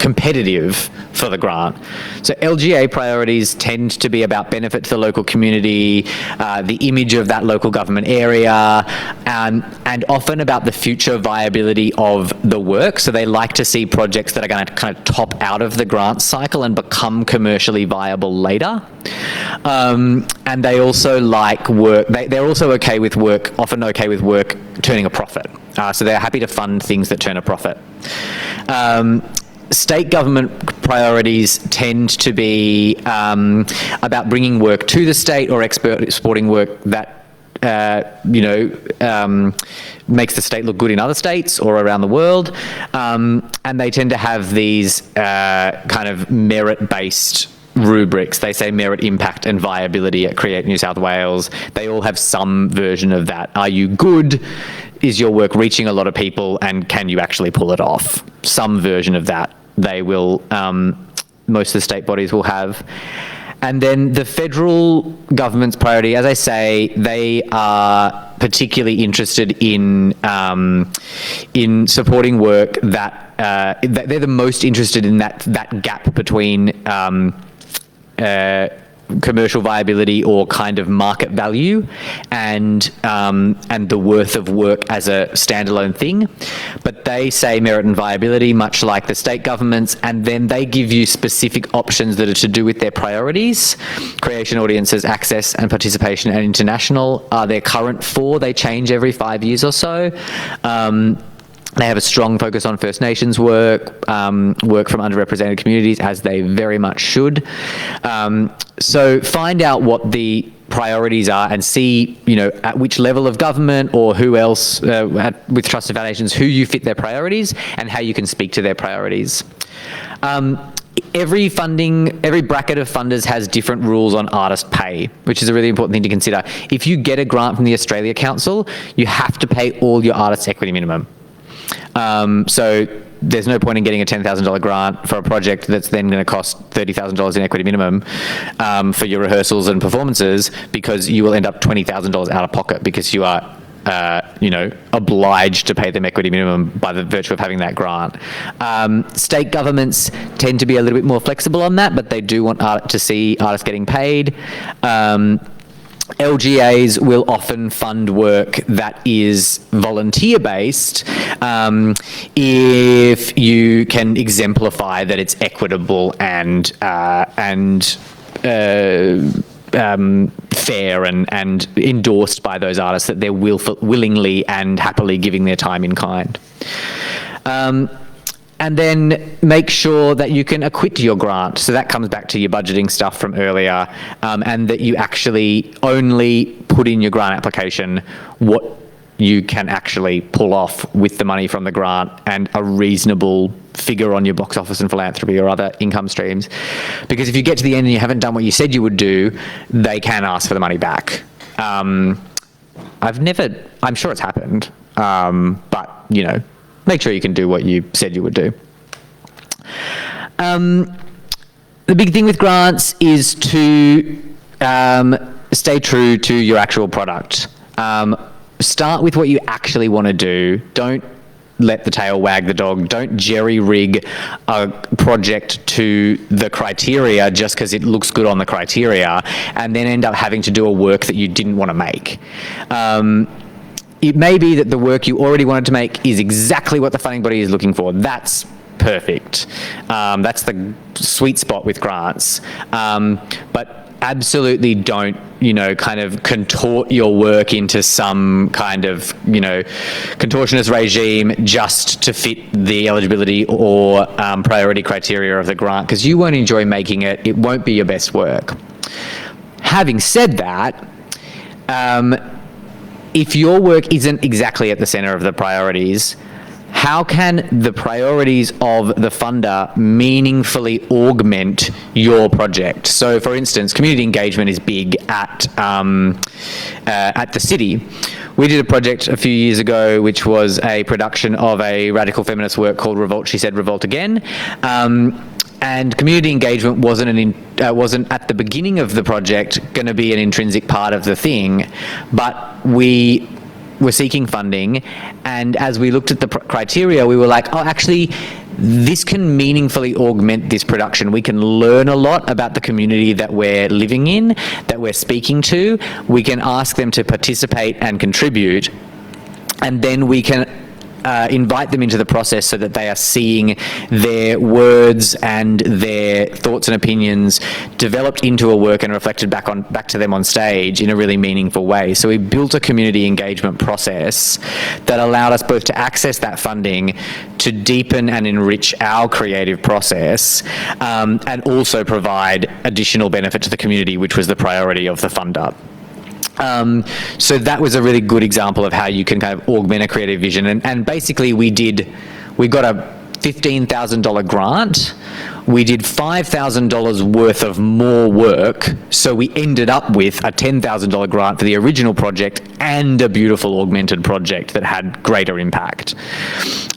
competitive for the grant. So LGA priorities tend to be about benefit to the local community, the image of that local government area, and often about the future viability of the work. So they like to see projects that are going to kind of top out of the grant cycle and become commercially viable later. And they also like work, they're also okay with work, often okay with work turning a profit. So they're happy to fund things that turn a profit. State government priorities tend to be about bringing work to the state or exporting work that makes the state look good in other states or around the world. And they tend to have these kind of merit-based rubrics. They say merit, impact and viability at Create New South Wales. They all have some version of that. Are you good? Is your work reaching a lot of people, and can you actually pull it off? Some version of that they will, most of the state bodies will have. And then the federal government's priority, as I say, they are particularly interested in supporting work that they're the most interested in that gap between commercial viability or kind of market value and the worth of work as a standalone thing. But they say merit and viability, much like the state governments, and then they give you specific options that are to do with their priorities. Creation, audiences, access and participation, and international are their current 4. They change every 5 years or so. They have a strong focus on First Nations work, work from underrepresented communities, as they very much should. So find out what the priorities are and see, at which level of government or who else with trusted foundations, who you fit their priorities and how you can speak to their priorities. Every bracket of funders has different rules on artist pay, which is a really important thing to consider. If you get a grant from the Australia Council, you have to pay all your artists' equity minimum. So there's no point in getting a $10,000 grant for a project that's then going to cost $30,000 in equity minimum for your rehearsals and performances, because you will end up $20,000 out of pocket because you are obliged to pay them equity minimum by the virtue of having that grant. State governments tend to be a little bit more flexible on that, but they do want to see artists getting paid. LGAs will often fund work that is volunteer-based if you can exemplify that it's equitable and fair and endorsed by those artists, that they're willingly and happily giving their time in kind. And then make sure that you can acquit your grant. So that comes back to your budgeting stuff from earlier, and that you actually only put in your grant application what you can actually pull off with the money from the grant and a reasonable figure on your box office and philanthropy or other income streams. Because if you get to the end and you haven't done what you said you would do, they can ask for the money back. I'm sure it's happened, but make sure you can do what you said you would do. The big thing with grants is to stay true to your actual product. Start with what you actually want to do. Don't let the tail wag the dog. Don't jerry-rig a project to the criteria just because it looks good on the criteria and then end up having to do a work that you didn't want to make. It may be that the work you already wanted to make is exactly what the funding body is looking for. That's perfect. That's the sweet spot with grants. But absolutely don't, kind of contort your work into some kind of, contortionist regime just to fit the eligibility or priority criteria of the grant, because you won't enjoy making it. It won't be your best work. Having said that, if your work isn't exactly at the center of the priorities, how can the priorities of the funder meaningfully augment your project? So, for instance, community engagement is big at the city. We did a project a few years ago which was a production of a radical feminist work called Revolt, She Said, Revolt Again. And community engagement wasn't at the beginning of the project going to be an intrinsic part of the thing, but we were seeking funding, and as we looked at the criteria, we were like, oh, actually, this can meaningfully augment this production. We can learn a lot about the community that we're living in, that we're speaking to. We can ask them to participate and contribute, and then we can invite them into the process so that they are seeing their words and their thoughts and opinions developed into a work and reflected back to them on stage in a really meaningful way. So we built a community engagement process that allowed us both to access that funding, to deepen and enrich our creative process, and also provide additional benefit to the community, which was the priority of the funder. So that was a really good example of how you can kind of augment a creative vision. And basically we got a $15,000 grant. We did $5,000 worth of more work. So we ended up with a $10,000 grant for the original project and a beautiful augmented project that had greater impact.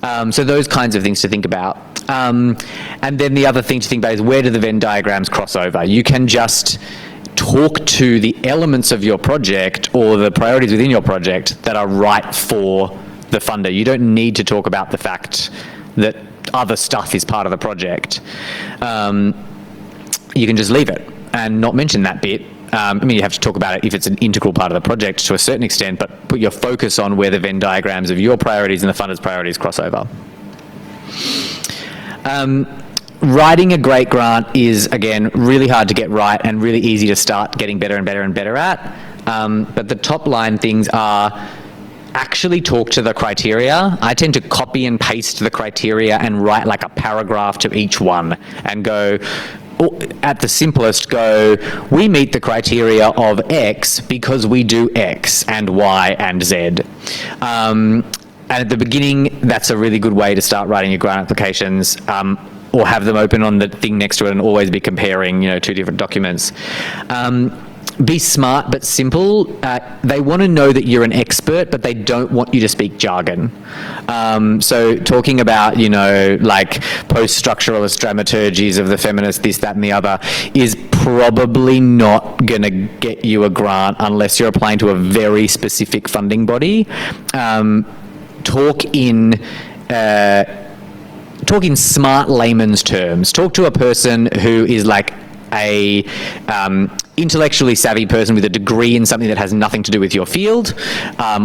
So those kinds of things to think about. And then the other thing to think about is, where do the Venn diagrams cross over? You can just talk to the elements of your project or the priorities within your project that are right for the funder. You don't need to talk about the fact that other stuff is part of the project. You can just leave it and not mention that bit. I mean, you have to talk about it if it's an integral part of the project to a certain extent, but put your focus on where the Venn diagrams of your priorities and the funder's priorities cross over. Writing a great grant is, again, really hard to get right and really easy to start getting better and better and better at. But the top line things are, actually talk to the criteria. I tend to copy and paste the criteria and write like a paragraph to each one and go, at the simplest, go, we meet the criteria of X because we do X and Y and Z. And at the beginning, that's a really good way to start writing your grant applications. Or have them open on the thing next to it and always be comparing, two different documents. Be smart but simple. They want to know that you're an expert, but they don't want you to speak jargon. So talking about, like post-structuralist dramaturgies of the feminist, this, that, and the other, is probably not going to get you a grant unless you're applying to a very specific funding body. Talk in smart layman's terms. Talk to a person who is like a intellectually savvy person with a degree in something that has nothing to do with your field,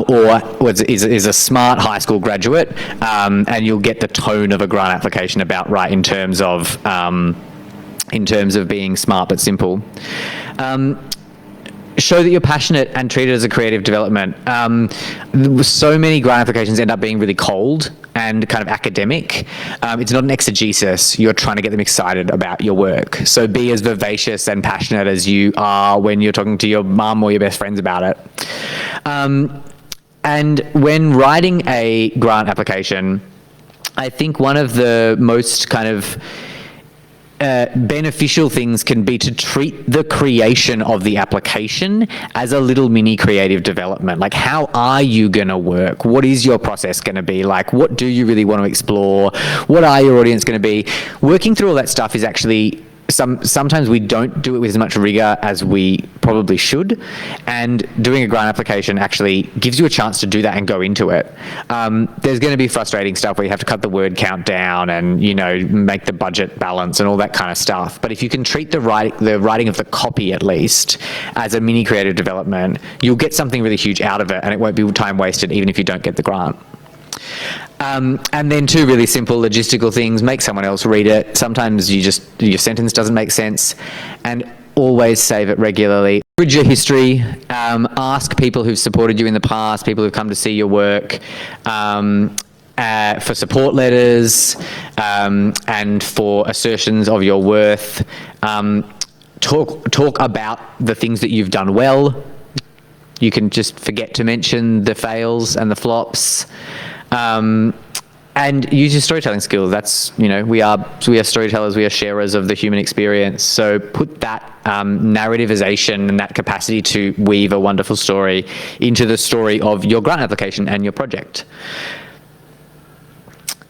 or is a smart high school graduate, and you'll get the tone of a grant application about right in terms of being smart but simple. Show that you're passionate and treat it as a creative development. So many grant applications end up being really cold and kind of academic. It's not an exegesis. You're trying to get them excited about your work. So be as vivacious and passionate as you are when you're talking to your mum or your best friends about it. And when writing a grant application, I think one of the most kind of beneficial things can be to treat the creation of the application as a little mini creative development. Like, how are you going to work? What is your process going to be like? What do you really want to explore? What are your audience going to be? Working through all that stuff is actually, sometimes we don't do it with as much rigor as we probably should, and doing a grant application actually gives you a chance to do that and go into it. There's going to be frustrating stuff where you have to cut the word count down and make the budget balance and all that kind of stuff. But if you can treat the writing of the copy at least as a mini creative development, you'll get something really huge out of it, and it won't be time wasted even if you don't get the grant. And then two really simple logistical things: make someone else read it. Sometimes your sentence doesn't make sense, and always save it regularly. Read your history. Ask people who've supported you in the past, people who've come to see your work, for support letters, and for assertions of your worth. Talk about the things that you've done well. You can just forget to mention the fails and the flops. And use your storytelling skills. That's, we are storytellers, we are sharers of the human experience. So put that narrativization and that capacity to weave a wonderful story into the story of your grant application and your project.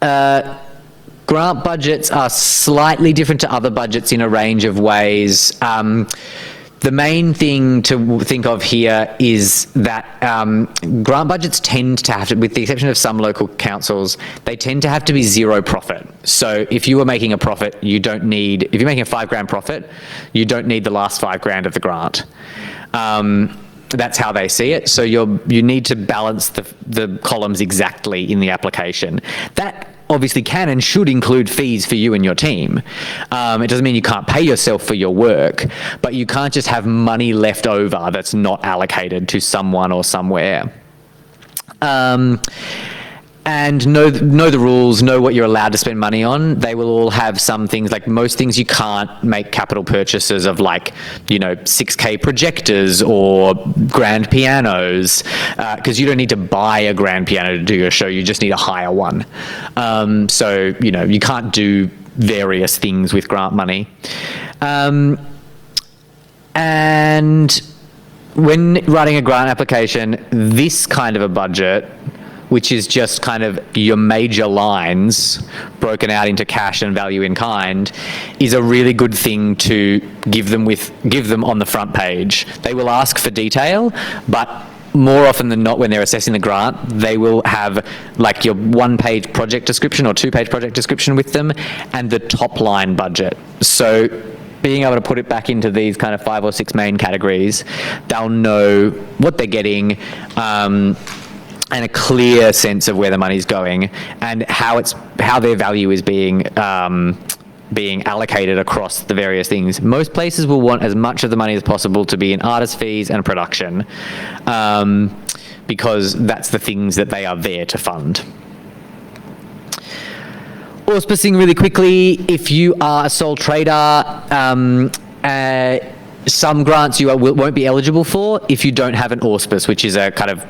Grant budgets are slightly different to other budgets in a range of ways. the main thing to think of here is that grant budgets tend to have to, with the exception of some local councils, they tend to have to be zero profit. So if you are making a profit, you don't need, if you're making a $5,000 profit, you don't need the last $5,000 of the grant. That's how they see it. So you need to balance the columns exactly in the application. That obviously can and should include fees for you and your team. It doesn't mean you can't pay yourself for your work, but you can't just have money left over that's not allocated to someone or somewhere. And know the rules, know what you're allowed to spend money on. They will all have some things, like most things you can't make capital purchases of, like, you know, 6K projectors or grand pianos, because you don't need to buy a grand piano to do your show, you just need to hire one. So, you know, you can't do various things with grant money. And when writing a grant application, this kind of a budget, which is just kind of your major lines broken out into cash and value in kind, is a really good thing to give them on the front page. They will ask for detail, but more often than not, when they're assessing the grant, they will have like your 1-page project description or 2-page project description with them and the top line budget. So being able to put it back into these kind of 5 or 6 main categories, they'll know what they're getting, and a clear sense of where the money's going and how their value is being allocated across the various things. Most places will want as much of the money as possible to be in artist fees and production, because that's the things that they are there to fund. Auspicing really quickly, if you are a sole trader, some grants you won't be eligible for if you don't have an auspice, which is a kind of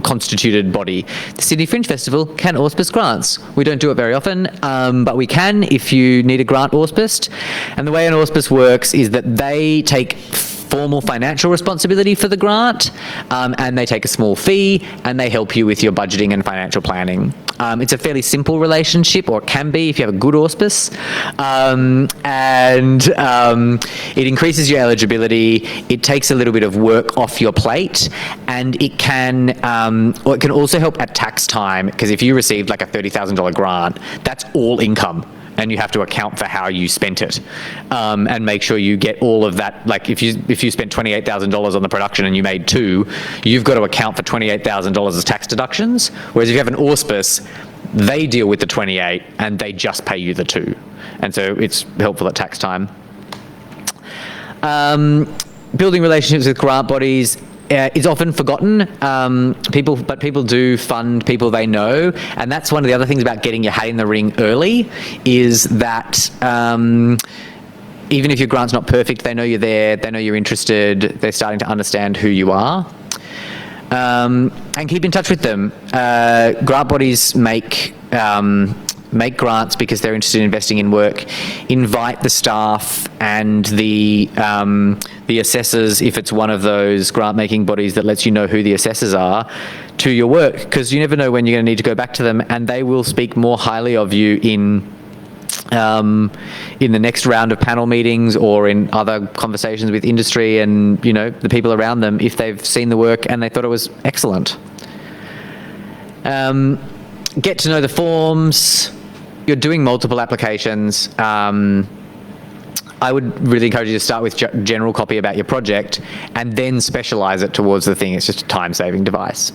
constituted body. The Sydney Fringe Festival can auspice grants. We don't do it very often, but we can if you need a grant auspiced. And the way an auspice works is that they take formal financial responsibility for the grant, and they take a small fee, and they help you with your budgeting and financial planning. It's a fairly simple relationship, or it can be if you have a good auspice, and it increases your eligibility. It takes a little bit of work off your plate, and it can also help at tax time, because if you received like a $30,000 grant, that's all income, and you have to account for how you spent it, and make sure you get all of that. Like if you spent $28,000 on the production and you made 2, you've got to account for $28,000 as tax deductions. Whereas if you have an auspice, they deal with the 28 and they just pay you the 2, and so it's helpful at tax time. Building relationships with grant bodies is often forgotten. People do fund people they know, and that's one of the other things about getting your hat in the ring early, is that even if your grant's not perfect, they know you're there, they know you're interested, they're starting to understand who you are. And keep in touch with them. Grant bodies make grants because they're interested in investing in work. Invite the staff and the assessors, if it's one of those grant-making bodies that lets you know who the assessors are, to your work, because you never know when you're going to need to go back to them, and they will speak more highly of you in the next round of panel meetings or in other conversations with industry and, you know, the people around them, if they've seen the work and they thought it was excellent. Get to know the forms. You're doing multiple applications. I would really encourage you to start with general copy about your project and then specialize it towards the thing. It's just a time-saving device.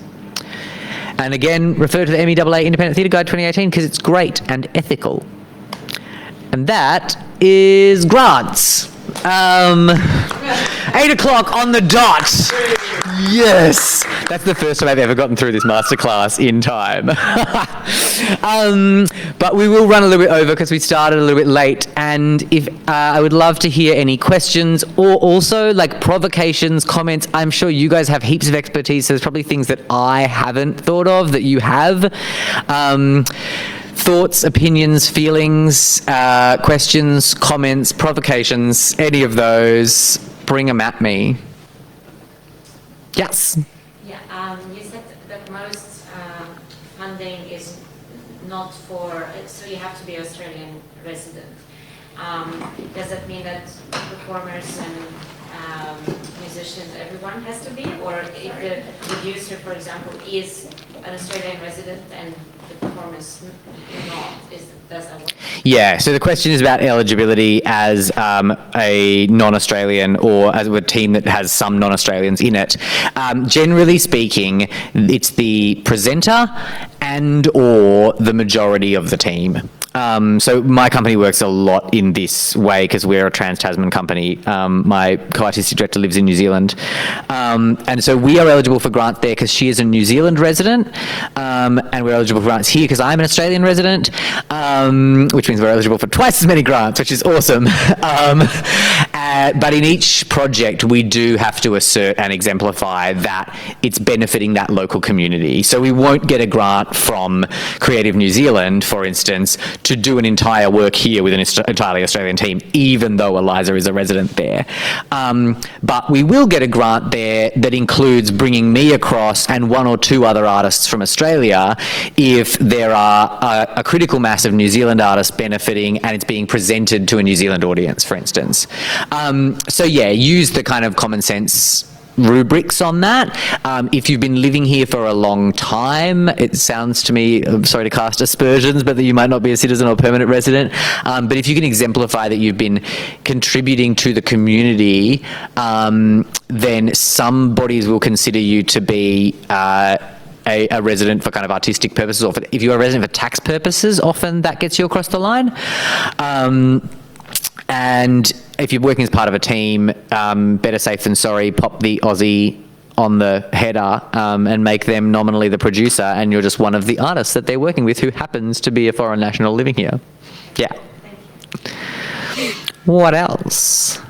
And again, refer to the MEAA Independent Theatre Guide 2018 because it's great and ethical. And that is grants. 8 o'clock on the dot. Yes, that's the first time I've ever gotten through this masterclass in time. But we will run a little bit over because we started a little bit late, and if I would love to hear any questions or also like provocations, comments. I'm sure you guys have heaps of expertise, so there's probably things that I haven't thought of that you have. Thoughts, opinions, feelings, questions, comments, provocations, any of those, bring them at me. Yes? Yeah, you said that most funding is not for, so you have to be Australian resident. Does that mean that performers and musicians everyone has to be, or if the producer, for example, is an Australian resident and the performer is not, does that work? Yeah, so the question is about eligibility as a non-Australian or as a team that has some non-Australians in it. Generally speaking, it's the presenter and or the majority of the team. So my company works a lot in this way because we're a trans-Tasman company. My co-artistic director lives in New Zealand. And so we are eligible for grants there because she is a New Zealand resident. And we're eligible for grants here because I'm an Australian resident, which means we're eligible for twice as many grants, which is awesome. But in each project, we do have to assert and exemplify that it's benefiting that local community. So we won't get a grant from Creative New Zealand, for instance, to do an entire work here with an entirely Australian team, even though Eliza is a resident there. But we will get a grant there that includes bringing me across and one or two other artists from Australia if there are a critical mass of New Zealand artists benefiting and it's being presented to a New Zealand audience, for instance. So yeah, use the kind of common sense rubrics on that. If you've been living here for a long time, it sounds to me, I'm sorry to cast aspersions, but that you might not be a citizen or permanent resident. But if you can exemplify that you've been contributing to the community, then some bodies will consider you to be a resident for kind of artistic purposes, or if you're a resident for tax purposes, often that gets you across the line. And if you're working as part of a team, better safe than sorry, pop the Aussie on the header and make them nominally the producer, and you're just one of the artists that they're working with who happens to be a foreign national living here. Yeah. What else?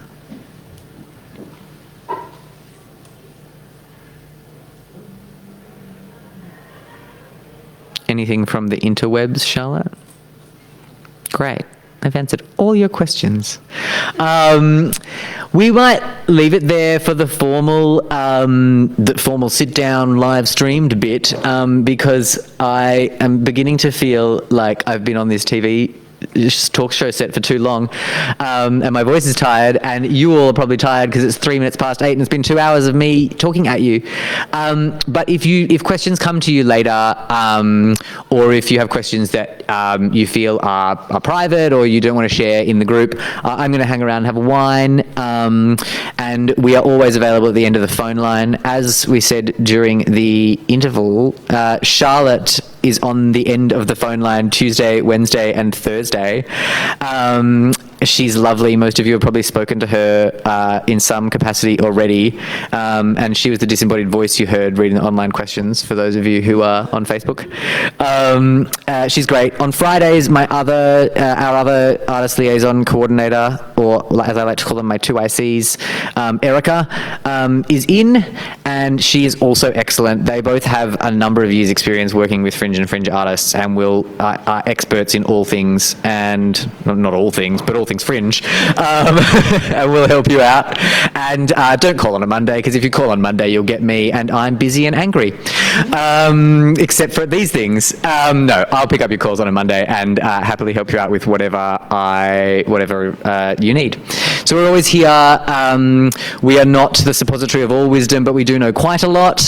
Anything from the interwebs, Charlotte? Great. I've answered all your questions. We might leave it there for the formal sit-down live-streamed bit because I am beginning to feel like I've been on this TV talk show set for too long, and my voice is tired, and you all are probably tired because it's 8:03 and it's been 2 hours of me talking at you. But if questions come to you later, or if you have questions that you feel are private or you don't want to share in the group, I'm going to hang around and have a wine, and we are always available at the end of the phone line. As we said during the interval, Charlotte is on the end of the phone line Tuesday, Wednesday, and Thursday. She's lovely. Most of you have probably spoken to her in some capacity already. And she was the disembodied voice you heard reading the online questions for those of you who are on Facebook. She's great. On Fridays, our other artist liaison coordinator, or as I like to call them, my two ICs, Erica, is in, and she is also excellent. They both have a number of years' experience working with Fringe and Fringe artists, and are experts in all things, and not all things, but all things Fringe, and we'll help you out. And don't call on a Monday, because if you call on Monday, you'll get me, and I'm busy and angry, except for these things. No, I'll pick up your calls on a Monday and happily help you out with whatever you need. So we're always here. We are not the suppository of all wisdom, but we do know quite a lot.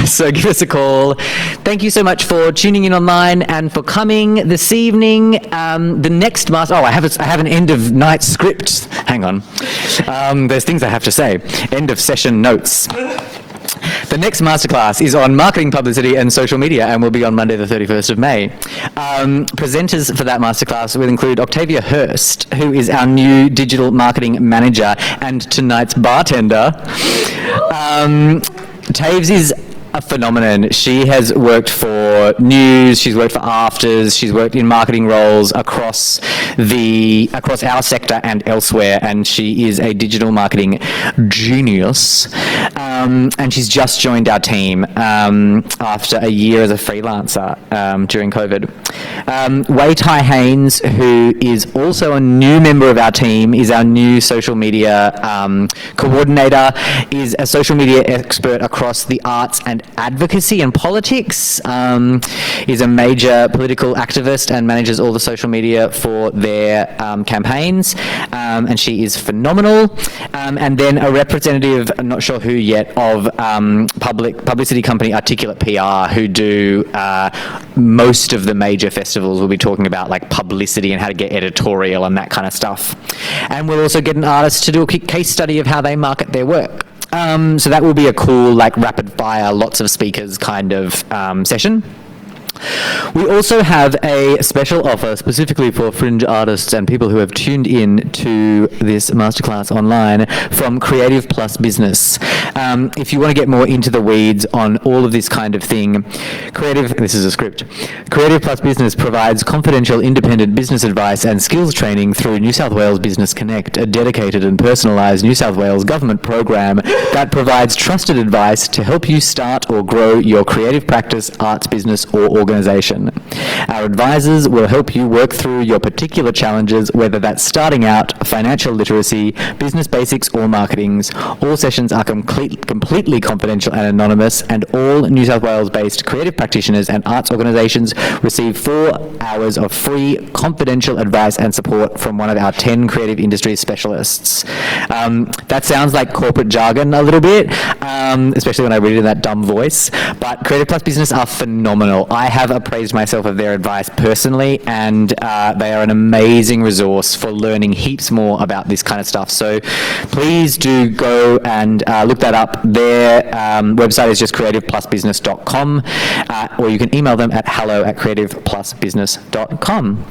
So give us a call. Thank you so much for tuning in online and for coming this evening. The next master. Oh, I have an end of night script. Hang on. There's things I have to say. End of session notes. The next masterclass is on marketing, publicity, and social media, and will be on Monday, the 31st of May. Presenters for that masterclass will include Octavia Hurst, who is our new digital marketing manager and tonight's bartender. Taves is a phenomenon. She has worked for news, she's worked for afters, she's worked in marketing roles across our sector and elsewhere, and she is a digital marketing genius. And she's just joined our team after a year as a freelancer during COVID. Wei Tai Haynes, who is also a new member of our team, is our new social media coordinator, is a social media expert across the arts and and advocacy and politics, is a major political activist and manages all the social media for their campaigns, and she is phenomenal. And then a representative, I'm not sure who yet, of publicity company Articulate PR, who do most of the major festivals. We'll be talking about like publicity and how to get editorial and that kind of stuff. And we'll also get an artist to do a case study of how they market their work. So that will be a cool, like, rapid fire, lots of speakers kind of session. We also have a special offer specifically for Fringe artists and people who have tuned in to this masterclass online from Creative Plus Business. If you want to get more into the weeds on all of this kind of thing, this is a script. Creative Plus Business provides confidential independent business advice and skills training through New South Wales Business Connect, a dedicated and personalised New South Wales government program that provides trusted advice to help you start or grow your creative practice, arts business or organisation. Our advisors will help you work through your particular challenges, whether that's starting out, financial literacy, business basics or marketings. All sessions are completely confidential and anonymous, and all New South Wales-based creative practitioners and arts organisations receive 4 hours of free confidential advice and support from one of our 10 creative industry specialists. That sounds like corporate jargon a little bit, especially when I read it in that dumb voice, but Creative Plus Business are phenomenal. I have appraised myself of their advice personally, and they are an amazing resource for learning heaps more about this kind of stuff. So please do go and look that up. Their website is just creativeplusbusiness.com, or you can email them at hello@creativeplusbusiness.com.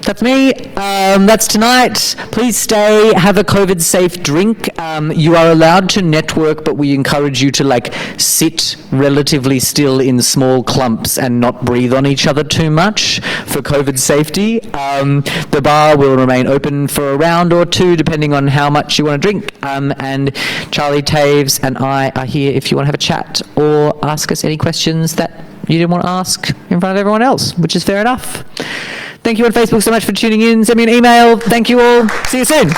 That's me. That's tonight. Please stay, have a COVID-safe drink. You are allowed to network, but we encourage you to sit relatively still in small clumps and not breathe on each other too much for COVID safety. The bar will remain open for a round or two, depending on how much you want to drink. And Charley, Taves, and I are here if you want to have a chat or ask us any questions that you didn't want to ask in front of everyone else, which is fair enough. Thank you on Facebook so much for tuning in. Send me an email. Thank you all. See you soon.